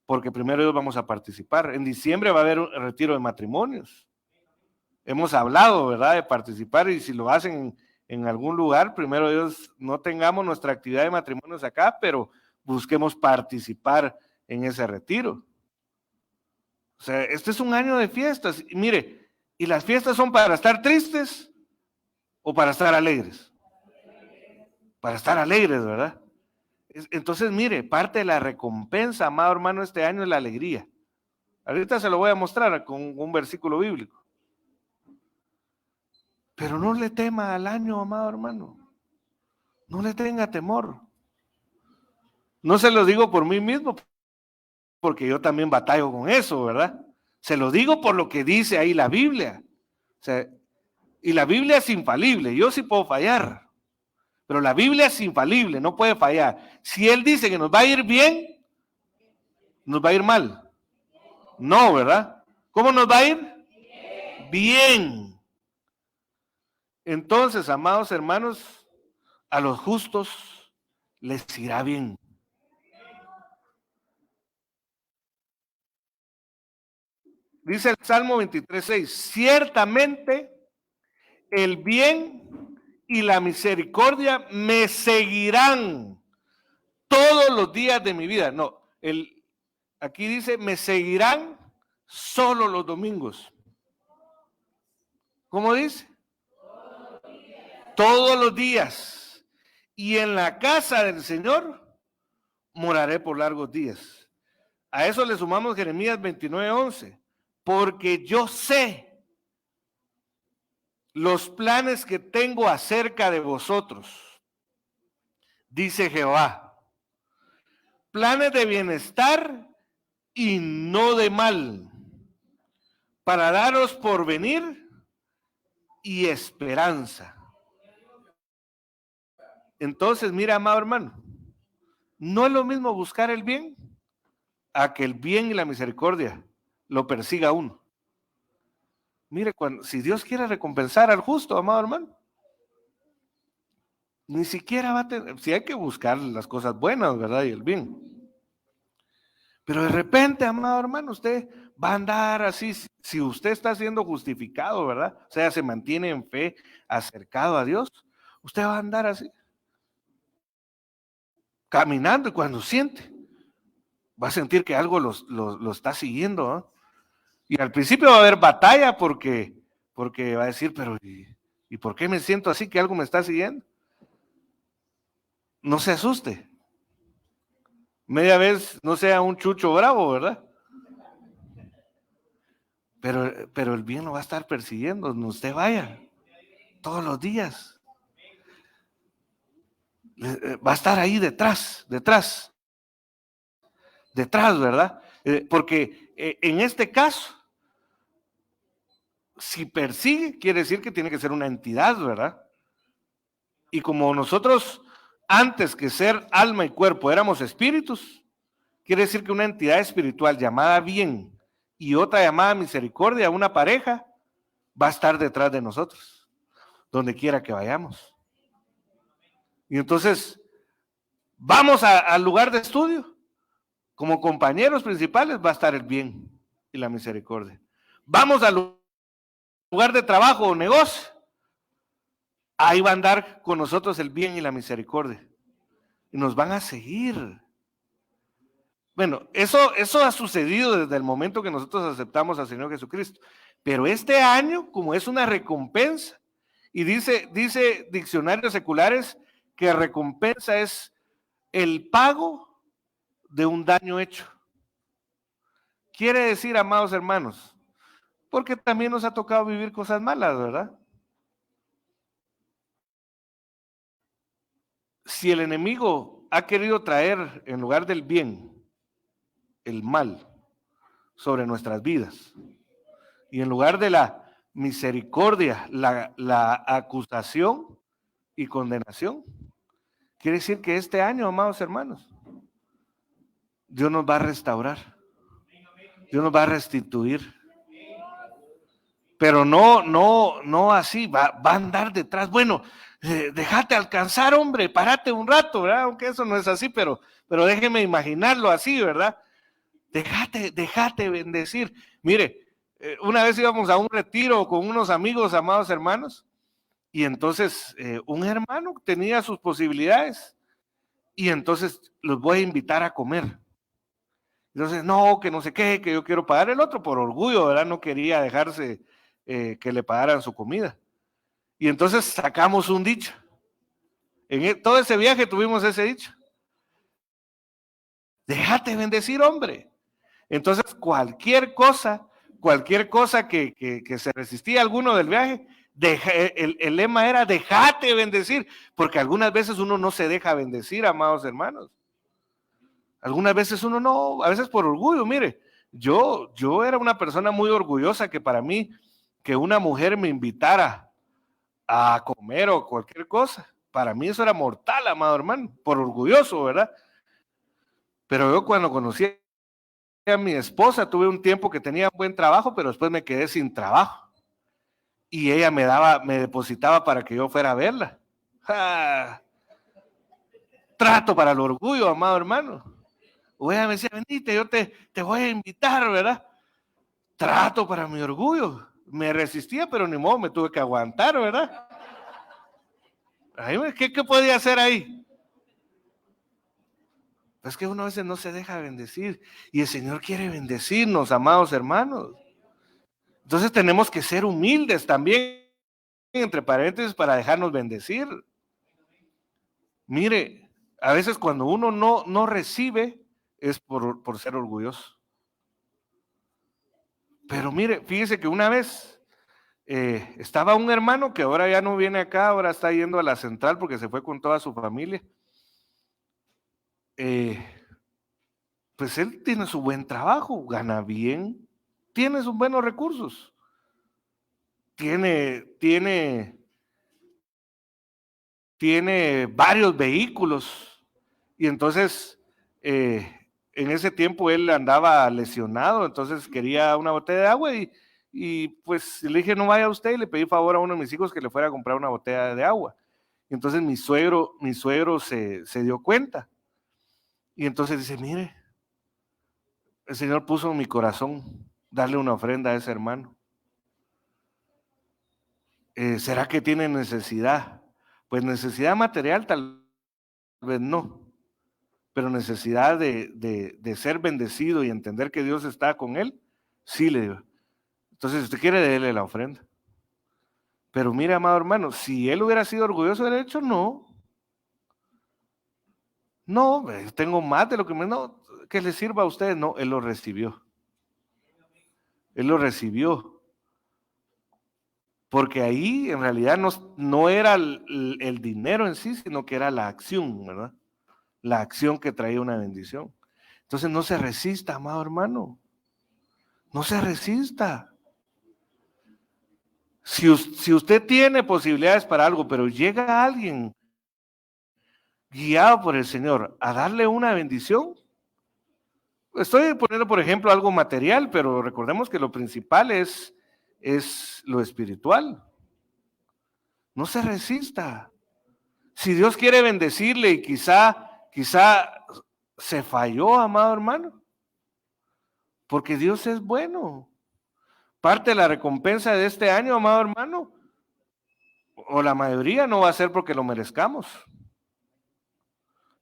porque primero ellos vamos a participar. En diciembre va a haber un retiro de matrimonios. Hemos hablado, ¿verdad?, de participar, y si lo hacen en algún lugar, primero Dios, no tengamos nuestra actividad de matrimonios acá, pero busquemos participar en ese retiro. O sea, este es un año de fiestas. Y mire, ¿y las fiestas son para estar tristes o para estar alegres? Para estar alegres, ¿verdad? Entonces, mire, parte de la recompensa, amado hermano, este año es la alegría. Ahorita se lo voy a mostrar con un versículo bíblico. Pero no le tema al año, amado hermano. No le tenga temor. No se lo digo por mí mismo, porque yo también batallo con eso, ¿verdad? Se lo digo por lo que dice ahí la Biblia. O sea, y la Biblia es infalible. Yo sí puedo fallar, pero la Biblia es infalible, no puede fallar. Si Él dice que nos va a ir bien, nos va a ir mal. No, ¿verdad? ¿Cómo nos va a ir? Bien. Entonces, amados hermanos, a los justos les irá bien. Dice el Salmo 23:6, ciertamente el bien y la misericordia me seguirán todos los días de mi vida. No, aquí dice, me seguirán solo los domingos. ¿Cómo dice? Todos los días. Y en la casa del Señor moraré por largos días. A eso le sumamos Jeremías 29:11. Porque yo sé los planes que tengo acerca de vosotros, dice Jehová. Planes de bienestar y no de mal, para daros porvenir y esperanza. Entonces, mira, amado hermano, no es lo mismo buscar el bien a que el bien y la misericordia lo persiga a uno. Mire, si Dios quiere recompensar al justo, amado hermano, ni siquiera va a tener, si hay que buscar las cosas buenas, ¿verdad? Y el bien. Pero de repente, amado hermano, usted va a andar así, si usted está siendo justificado, ¿verdad? O sea, se mantiene en fe, acercado a Dios, usted va a andar así, caminando, y cuando siente, va a sentir que algo lo está siguiendo, ¿no? Y al principio va a haber batalla porque va a decir, pero ¿y por qué me siento así que algo me está siguiendo? No se asuste. Media vez no sea un chucho bravo, ¿verdad? Pero el bien lo va a estar persiguiendo, no usted vaya, todos los días. Va a estar ahí detrás, ¿verdad? Porque en este caso, si persigue, quiere decir que tiene que ser una entidad, ¿verdad? Y como nosotros, antes que ser alma y cuerpo, éramos espíritus, quiere decir que una entidad espiritual llamada bien y otra llamada misericordia, una pareja, va a estar detrás de nosotros, donde quiera que vayamos. Y entonces, vamos al lugar de estudio. Como compañeros principales va a estar el bien y la misericordia. Vamos al lugar de trabajo o negocio. Ahí va a andar con nosotros el bien y la misericordia. Y nos van a seguir. Bueno, eso ha sucedido desde el momento que nosotros aceptamos al Señor Jesucristo. Pero este año, como es una recompensa, y dice diccionarios seculares que recompensa es el pago de un daño hecho. Quiere decir, amados hermanos, porque también nos ha tocado vivir cosas malas, ¿verdad? Si el enemigo ha querido traer en lugar del bien el mal sobre nuestras vidas, y en lugar de la misericordia, la acusación y condenación. Quiere decir que este año, amados hermanos, Dios nos va a restaurar, Dios nos va a restituir. Pero no así, va a andar detrás. Bueno, déjate alcanzar, hombre, párate un rato, ¿verdad? Aunque eso no es así, pero déjeme imaginarlo así, ¿verdad? Déjate bendecir. Mire, una vez íbamos a un retiro con unos amigos, amados hermanos, y entonces un hermano tenía sus posibilidades, y entonces los voy a invitar a comer. Entonces, no, que no sé qué, que yo quiero pagar. El otro por orgullo, ¿verdad? No quería dejarse que le pagaran su comida. Y entonces sacamos un dicho. En todo ese viaje tuvimos ese dicho. Déjate bendecir, hombre. Entonces, cualquier cosa que se resistía a alguno del viaje, el lema era déjate bendecir, porque algunas veces uno no se deja bendecir, amados hermanos. Algunas veces uno no, a veces por orgullo. Mire, yo era una persona muy orgullosa, que para mí que una mujer me invitara a comer o cualquier cosa, para mí eso era mortal, amado hermano, por orgulloso, ¿verdad? Pero yo cuando conocí a mi esposa, tuve un tiempo que tenía un buen trabajo, pero después me quedé sin trabajo. Y ella me depositaba para que yo fuera a verla. ¡Ja! Trato para el orgullo, amado hermano. O ella me decía, venite, yo te voy a invitar, ¿verdad? Trato para mi orgullo. Me resistía, pero ni modo, me tuve que aguantar, ¿verdad? ¿Qué podía hacer ahí? Es que uno a veces no se deja bendecir, y el Señor quiere bendecirnos, amados hermanos. Entonces tenemos que ser humildes también, entre paréntesis, para dejarnos bendecir. Mire, a veces cuando uno no recibe es por ser orgulloso. Pero mire, fíjese que una vez estaba un hermano que ahora ya no viene acá, ahora está yendo a la central porque se fue con toda su familia. Pues él tiene su buen trabajo, gana bien, tiene sus buenos recursos, tiene varios vehículos, y entonces en ese tiempo él andaba lesionado, entonces quería una botella de agua, y pues le dije, no vaya usted, y le pedí favor a uno de mis hijos que le fuera a comprar una botella de agua. Y entonces mi suegro se dio cuenta, y entonces dice, mire, el Señor puso en mi corazón darle una ofrenda a ese hermano. ¿Será que tiene necesidad? Pues necesidad material tal vez no, pero necesidad de ser bendecido y entender que Dios está con él, sí, le digo. Entonces, si usted quiere, déle la ofrenda. Pero mire, amado hermano, si él hubiera sido orgulloso del hecho, no, tengo más de lo que que le sirva a ustedes. No, él lo recibió. Él lo recibió. Porque ahí en realidad no era el dinero en sí, sino que era la acción, ¿verdad? La acción que traía una bendición. Entonces no se resista, amado hermano. No se resista. Si usted tiene posibilidades para algo, pero llega alguien guiado por el Señor a darle una bendición, estoy poniendo por ejemplo algo material, pero recordemos que lo principal es lo espiritual. No se resista. Si Dios quiere bendecirle y quizá se falló, amado hermano, porque Dios es bueno. Parte de la recompensa de este año, amado hermano, o la mayoría, no va a ser porque lo merezcamos.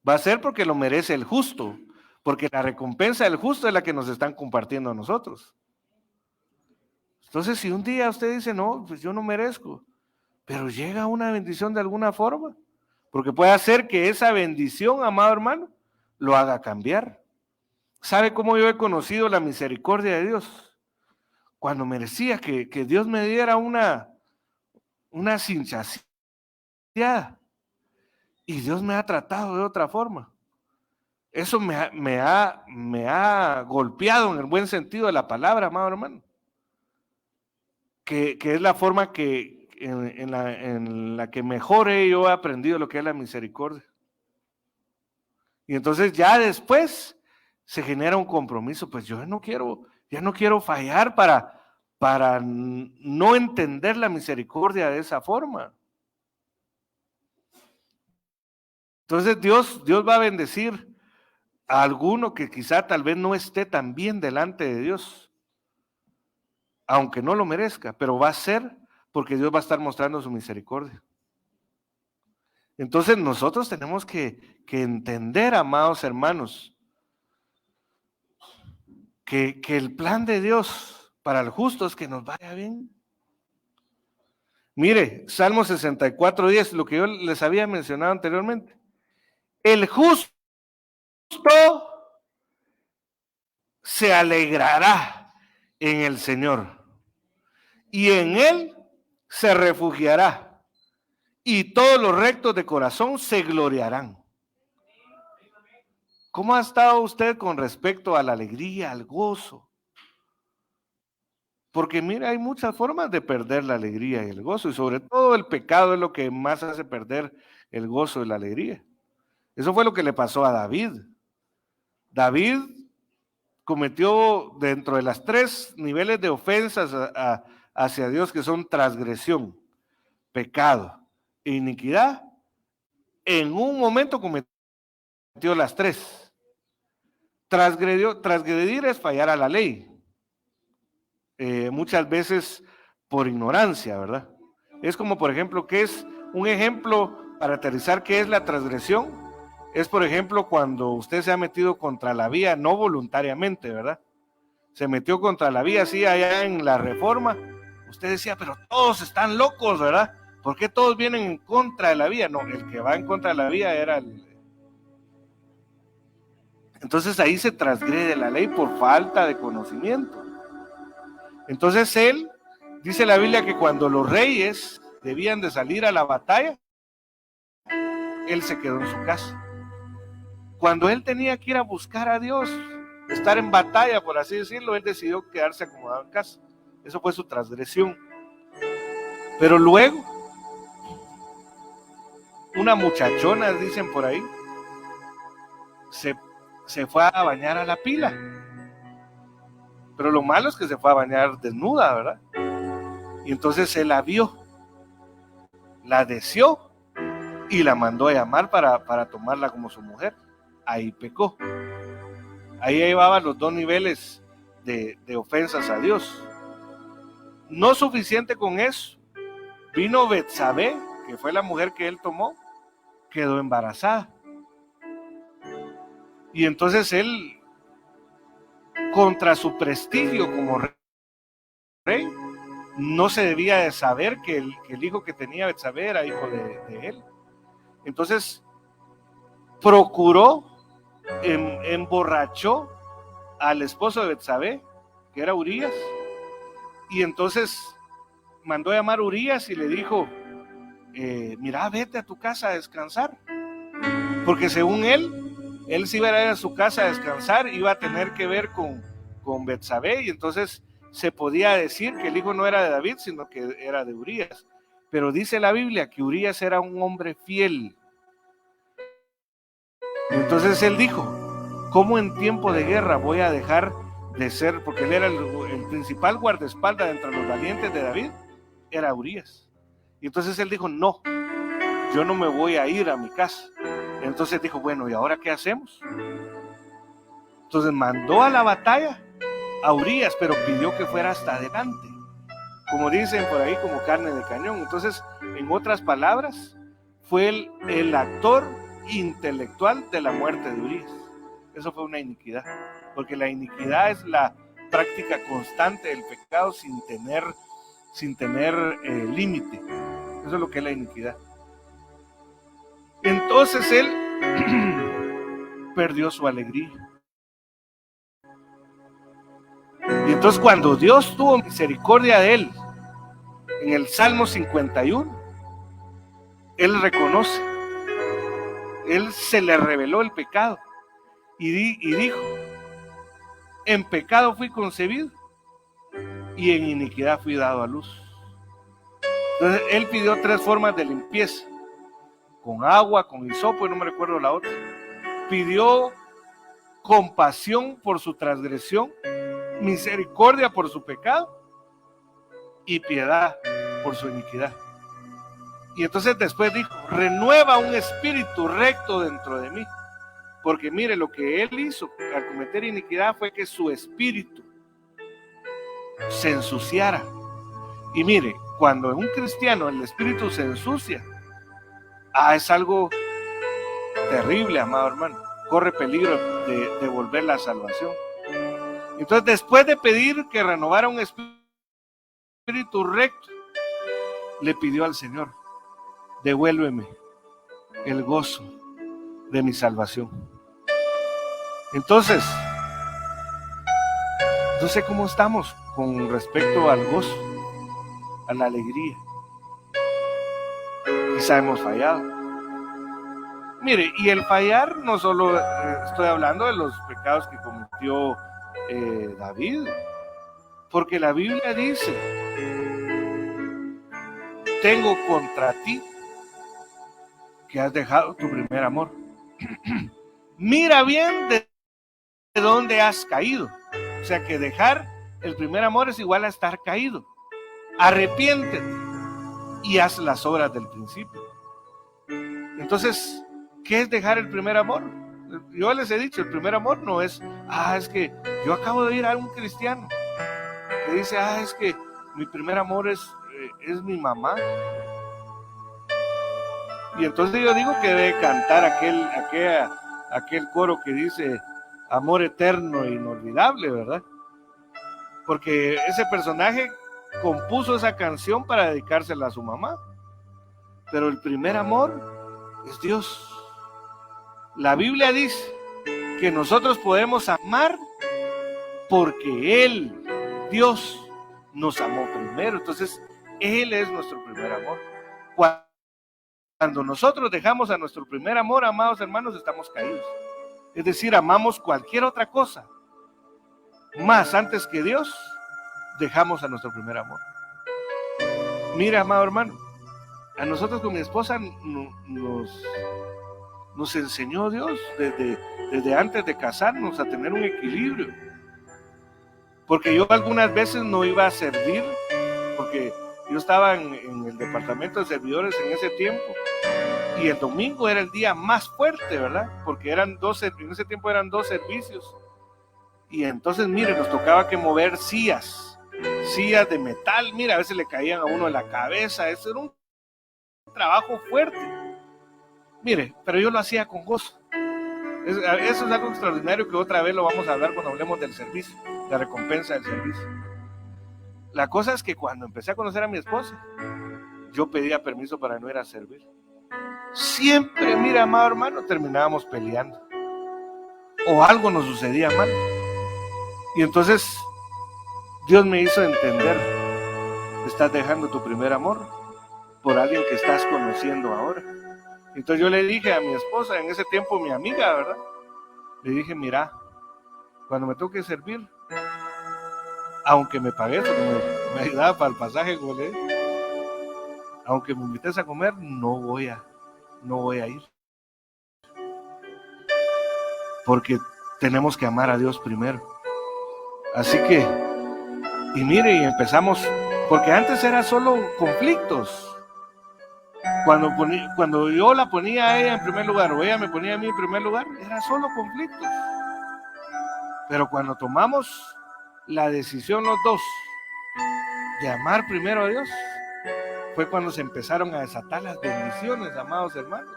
Va a ser porque lo merece el justo, porque la recompensa del justo es la que nos están compartiendo a nosotros. Entonces, si un día usted dice, no, pues yo no merezco, pero llega una bendición de alguna forma, porque puede hacer que esa bendición, amado hermano, lo haga cambiar. ¿Sabe cómo yo he conocido la misericordia de Dios? Cuando merecía que Dios me diera una cinchaciada, y Dios me ha tratado de otra forma. Eso me ha golpeado en el buen sentido de la palabra, amado hermano. que es la forma que en la que mejor yo he aprendido lo que es la misericordia. Y entonces ya después se genera un compromiso, pues yo ya no quiero fallar para no entender la misericordia de esa forma. Entonces Dios va a bendecir a alguno que quizá tal vez no esté tan bien delante de Dios, aunque no lo merezca, pero va a ser porque Dios va a estar mostrando su misericordia. Entonces nosotros tenemos que entender, amados hermanos, que el plan de Dios para el justo es que nos vaya bien. Mire, Salmo 64:10, lo que yo les había mencionado anteriormente. El justo se alegrará en el Señor y en él se refugiará, y todos los rectos de corazón se gloriarán. ¿Cómo ha estado usted con respecto a la alegría, al gozo? Porque mira, hay muchas formas de perder la alegría y el gozo, y sobre todo el pecado es lo que más hace perder el gozo y la alegría. Eso fue lo que le pasó a David. David cometió dentro de las 3 niveles de ofensas hacia Dios, que son transgresión, pecado e iniquidad. En un momento cometió las 3. Transgredir es fallar a la ley, muchas veces por ignorancia, ¿verdad? Es como, por ejemplo, ¿qué es un ejemplo para aterrizar qué es la transgresión? Es, por ejemplo, cuando usted se ha metido contra la vía, no voluntariamente, ¿verdad? Se metió contra la vía, así allá en la Reforma. Usted decía, pero todos están locos, ¿verdad? ¿Por qué todos vienen en contra de la vía? No, el que va en contra de la vía era el... Entonces ahí se transgrede la ley por falta de conocimiento. Entonces él, dice la Biblia que cuando los reyes debían de salir a la batalla, él se quedó en su casa. Cuando él tenía que ir a buscar a Dios, estar en batalla, por así decirlo, él decidió quedarse acomodado en casa. Eso fue su transgresión. Pero luego, una muchachona, dicen por ahí, se fue a bañar a la pila. Pero lo malo es que se fue a bañar desnuda, ¿verdad? Y entonces él la vio, la deseó y la mandó a llamar para tomarla como su mujer. Ahí pecó. Ahí llevaba los 2 niveles de ofensas a Dios. No suficiente con eso. Vino Betsabé, que fue la mujer que él tomó, quedó embarazada. Y entonces él, contra su prestigio como rey, no se debía de saber que el hijo que tenía Betsabé era hijo de él. Entonces procuró, emborrachó al esposo de Betsabé, que era Urías, y entonces mandó a llamar a Urías y le dijo, mira, vete a tu casa a descansar, porque según él se iba a ir a su casa a descansar, iba a tener que ver con Betsabé, y entonces se podía decir que el hijo no era de David, sino que era de Urías. Pero dice la Biblia que Urías era un hombre fiel. Entonces él dijo, ¿cómo en tiempo de guerra voy a dejar de ser? Porque él era el principal guardaespaldas entre los valientes de David, era Urías. Y entonces él dijo, no, yo no me voy a ir a mi casa. Entonces dijo, bueno, ¿y ahora qué hacemos? Entonces mandó a la batalla a Urías, pero pidió que fuera hasta adelante, como dicen por ahí, como carne de cañón. Entonces, en otras palabras, fue el actor intelectual de la muerte de Urías. Eso fue una iniquidad, porque la iniquidad es la práctica constante del pecado sin tener límite. Eso es lo que es la iniquidad. Entonces él perdió su alegría. Y entonces cuando Dios tuvo misericordia de él, en el Salmo 51, él reconoce, él se le reveló el pecado y dijo, en pecado fui concebido y en iniquidad fui dado a luz. Entonces él pidió 3 formas de limpieza: con agua, con hisopo y no me recuerdo la otra. Pidió compasión por su transgresión, misericordia por su pecado y piedad por su iniquidad. Y entonces después dijo: renueva un espíritu recto dentro de mí. Porque mire, lo que él hizo al cometer iniquidad fue que su espíritu se ensuciara. Y mire, cuando en un cristiano el espíritu se ensucia, es algo terrible, amado hermano. Corre peligro de devolver la salvación. Entonces, después de pedir que renovara un espíritu recto, le pidió al Señor: devuélveme el gozo de mi salvación. Entonces, no sé cómo estamos con respecto al gozo, a la alegría. Quizá hemos fallado. Mire, y el fallar no solo estoy hablando de los pecados que cometió David, porque la Biblia dice: tengo contra ti que has dejado tu primer amor. Mira bien de dónde has caído. O sea que dejar el primer amor es igual a estar caído. Arrepiéntete y haz las obras del principio. Entonces, ¿qué es dejar el primer amor? Yo les he dicho, el primer amor no es: es que yo acabo de ir a un cristiano que dice: es que mi primer amor es mi mamá. Y entonces yo digo que debe cantar aquel coro que dice: amor eterno e inolvidable, ¿verdad? Porque ese personaje compuso esa canción para dedicársela a su mamá. Pero el primer amor es Dios. La Biblia dice que nosotros podemos amar porque Él, Dios, nos amó primero. Entonces, Él es nuestro primer amor. Cuando nosotros dejamos a nuestro primer amor, amados hermanos, estamos caídos. Es decir, amamos cualquier otra cosa más antes que Dios, dejamos a nuestro primer amor. Mira, amado hermano, a nosotros con mi esposa nos enseñó Dios desde antes de casarnos a tener un equilibrio. Porque yo algunas veces no iba a servir, porque yo estaba en el departamento de servidores en ese tiempo, y el domingo era el día más fuerte, ¿verdad? Porque en ese tiempo eran 2 servicios. Y entonces, mire, nos tocaba que mover sillas de metal. Mira, a veces le caían a uno en la cabeza. Eso era un trabajo fuerte. Mire, pero yo lo hacía con gozo. Eso es algo extraordinario que otra vez lo vamos a hablar cuando hablemos del servicio, la recompensa del servicio. La cosa es que cuando empecé a conocer a mi esposa, yo pedía permiso para no ir a servir. Siempre, mira, amado hermano, terminábamos peleando. O algo nos sucedía mal. Y entonces Dios me hizo entender: estás dejando tu primer amor por alguien que estás conociendo ahora. Entonces yo le dije a mi esposa, en ese tiempo mi amiga, ¿verdad? Le dije: mira, cuando me toque servir, aunque me pagues, me ayudaba para el pasaje, como le dije, aunque me invites a comer, no voy a ir. Porque tenemos que amar a Dios primero. Así que, y mire, y empezamos, porque antes era solo conflictos. Cuando yo la ponía a ella en primer lugar, o ella me ponía a mí en primer lugar, era solo conflictos. Pero cuando tomamos la decisión los dos de amar primero a Dios, fue cuando se empezaron a desatar las bendiciones, amados hermanos.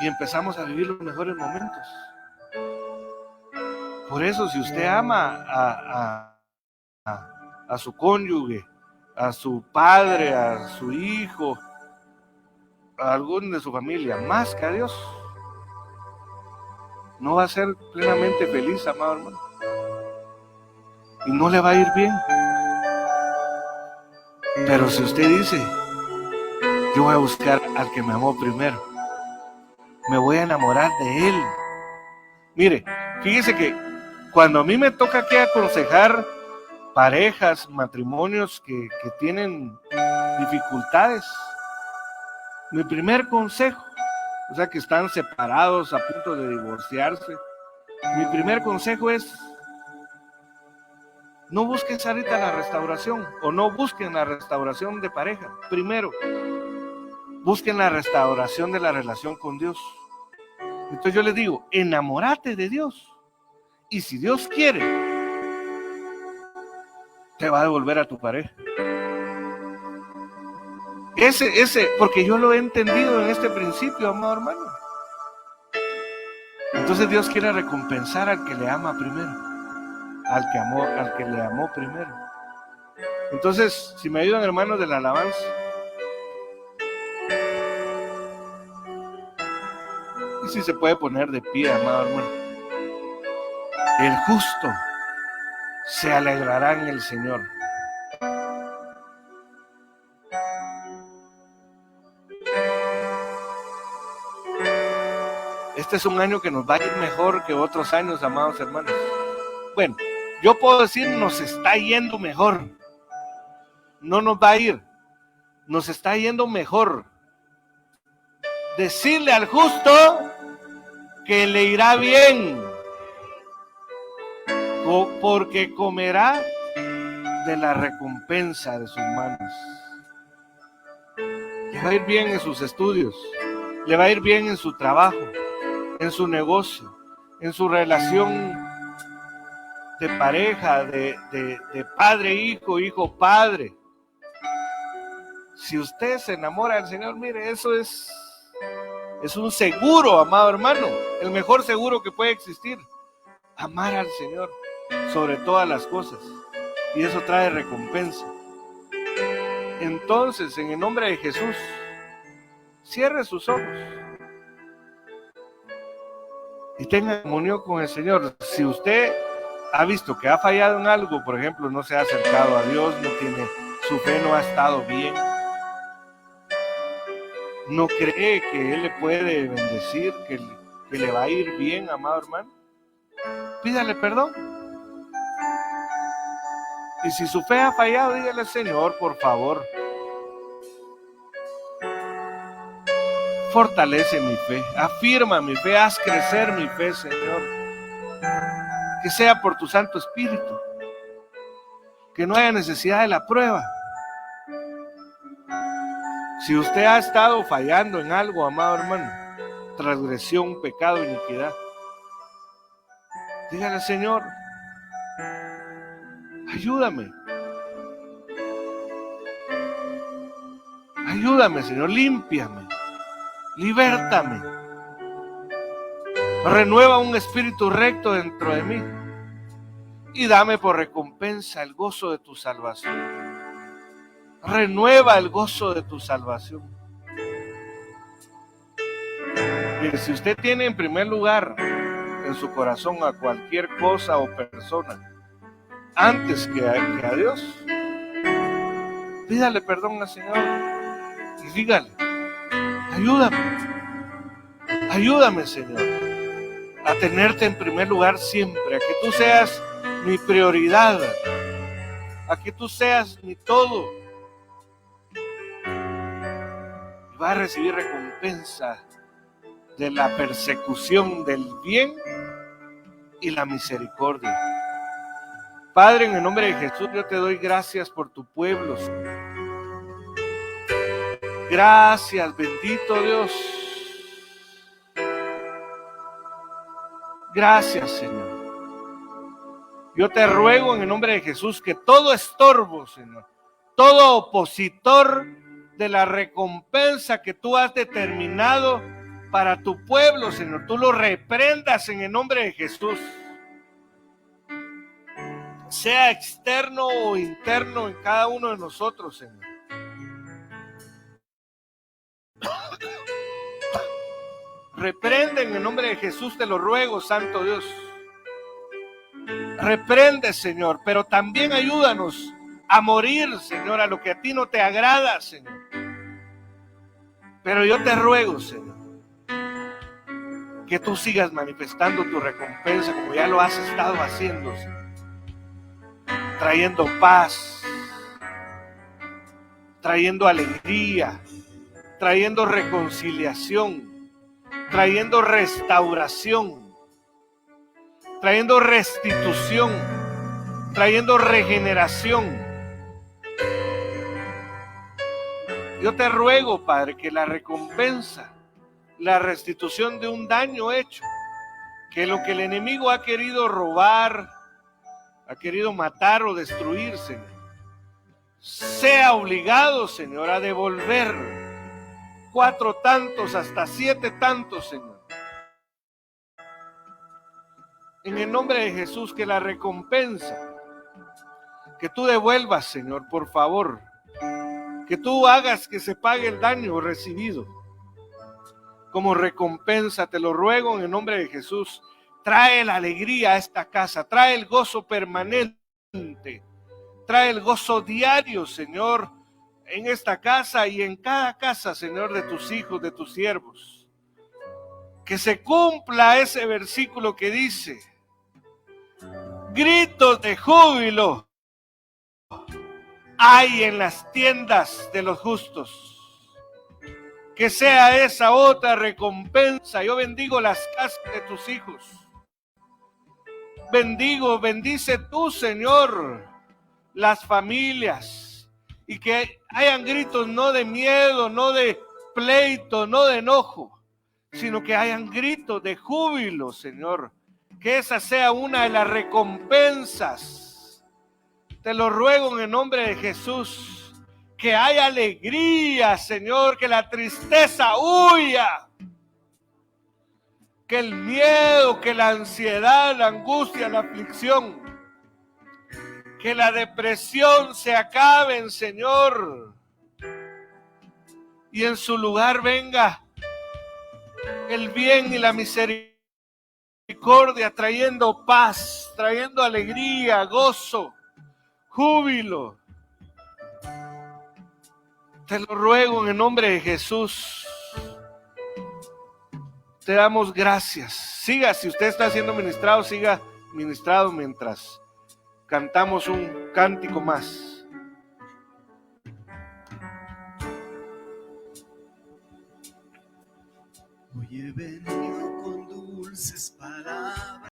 Y empezamos a vivir los mejores momentos. Por eso, si usted ama a su cónyuge, a su padre, a su hijo, a alguno de su familia, más que a Dios, no va a ser plenamente feliz, amado hermano. Y no le va a ir bien. Pero si usted dice: yo voy a buscar al que me amó primero, me voy a enamorar de él. Mire, fíjese que Cuando a mí me toca que aconsejar parejas, matrimonios que tienen dificultades, mi primer consejo, o sea, que están separados, a punto de divorciarse, mi primer consejo es: no busques ahorita la restauración, o no busquen la restauración de pareja. Primero, busquen la restauración de la relación con Dios. Entonces yo les digo, enamórate de Dios. Y si Dios quiere, te va a devolver a tu pareja. Porque yo lo he entendido en este principio, amado hermano. Entonces Dios quiere recompensar al que le ama primero, al que le amó primero. Entonces, si me ayudan, hermanos de la alabanza. Y si se puede poner de pie, amado hermano. El justo se alegrará en el Señor. Este es un año que nos va a ir mejor que otros años, amados hermanos. Bueno, yo puedo decir, nos está yendo mejor. No nos va a ir, nos está yendo mejor. Decirle al justo que le irá bien, porque comerá de la recompensa de sus manos. Le va a ir bien en sus estudios, le va a ir bien en su trabajo, en su negocio, en su relación de pareja, de padre-hijo, hijo-padre. Si usted se enamora del Señor, mire, eso es un seguro, amado hermano, el mejor seguro que puede existir. Amar al Señor sobre todas las cosas, y eso trae recompensa. Entonces, en el nombre de Jesús, cierre sus ojos y tenga comunión con el Señor. Si usted ha visto que ha fallado en algo, por ejemplo, no se ha acercado a Dios, su fe no ha estado bien, no cree que Él le puede bendecir, que le va a ir bien, amado hermano, pídale perdón. Y si su fe ha fallado, dígale: Señor, por favor, fortalece mi fe, afirma mi fe, haz crecer mi fe, Señor. Que sea por tu Santo Espíritu, que no haya necesidad de la prueba. Si usted ha estado fallando en algo, amado hermano, transgresión, pecado, iniquidad, dígale: Señor, ayúdame. Ayúdame, Señor, límpiame, libértame. Renueva un espíritu recto dentro de mí y dame por recompensa el gozo de tu salvación. Renueva el gozo de tu salvación. Mire, si usted tiene en primer lugar en su corazón a cualquier cosa o persona antes que a Dios, pídale perdón al Señor y dígale: ayúdame, Señor, a tenerte en primer lugar siempre, a que tú seas mi prioridad, a que tú seas mi todo. Y va a recibir recompensa de la persecución del bien y la misericordia. Padre, en el nombre de Jesús, yo te doy gracias por tu pueblo, Señor. Gracias, bendito Dios. Gracias, Señor. Yo te ruego en el nombre de Jesús que todo estorbo, Señor, todo opositor de la recompensa que tú has determinado para tu pueblo, Señor, tú lo reprendas en el nombre de Jesús. Sea externo o interno en cada uno de nosotros, Señor. Reprende en el nombre de Jesús, te lo ruego, Santo Dios. Reprende, Señor, pero también ayúdanos a morir, Señor, a lo que a ti no te agrada, Señor. Pero yo te ruego, Señor, que tú sigas manifestando tu recompensa como ya lo has estado haciendo, trayendo paz, trayendo alegría, trayendo reconciliación, trayendo restauración, trayendo restitución, trayendo regeneración. Yo te ruego, Padre, que la recompensa, la restitución de un daño hecho, que lo que el enemigo ha querido robar, ha querido matar o destruir, Señor, sea obligado, Señor, a devolver 4 tantos hasta 7 tantos, Señor. En el nombre de Jesús, que la recompensa que tú devuelvas, Señor, por favor, que tú hagas que se pague el daño recibido como recompensa, te lo ruego en el nombre de Jesús. Trae la alegría a esta casa, trae el gozo permanente, trae el gozo diario, Señor, en esta casa y en cada casa, Señor, de tus hijos, de tus siervos. Que se cumpla ese versículo que dice: gritos de júbilo hay en las tiendas de los justos. Que sea esa otra recompensa. Yo bendigo las casas de tus hijos. Bendice tú, Señor, las familias. Y que hayan gritos no de miedo, no de pleito, no de enojo, sino que hayan gritos de júbilo, Señor. Que esa sea una de las recompensas. Te lo ruego en el nombre de Jesús. Que haya alegría, Señor, que la tristeza huya, que el miedo, que la ansiedad, la angustia, la aflicción, que la depresión se acaben, Señor, y en su lugar venga el bien y la misericordia, trayendo paz, trayendo alegría, gozo, júbilo. Te lo ruego en el nombre de Jesús. Te damos gracias. Siga, si usted está siendo ministrado, siga ministrado mientras cantamos un cántico más. Hoy he venido con dulces palabras.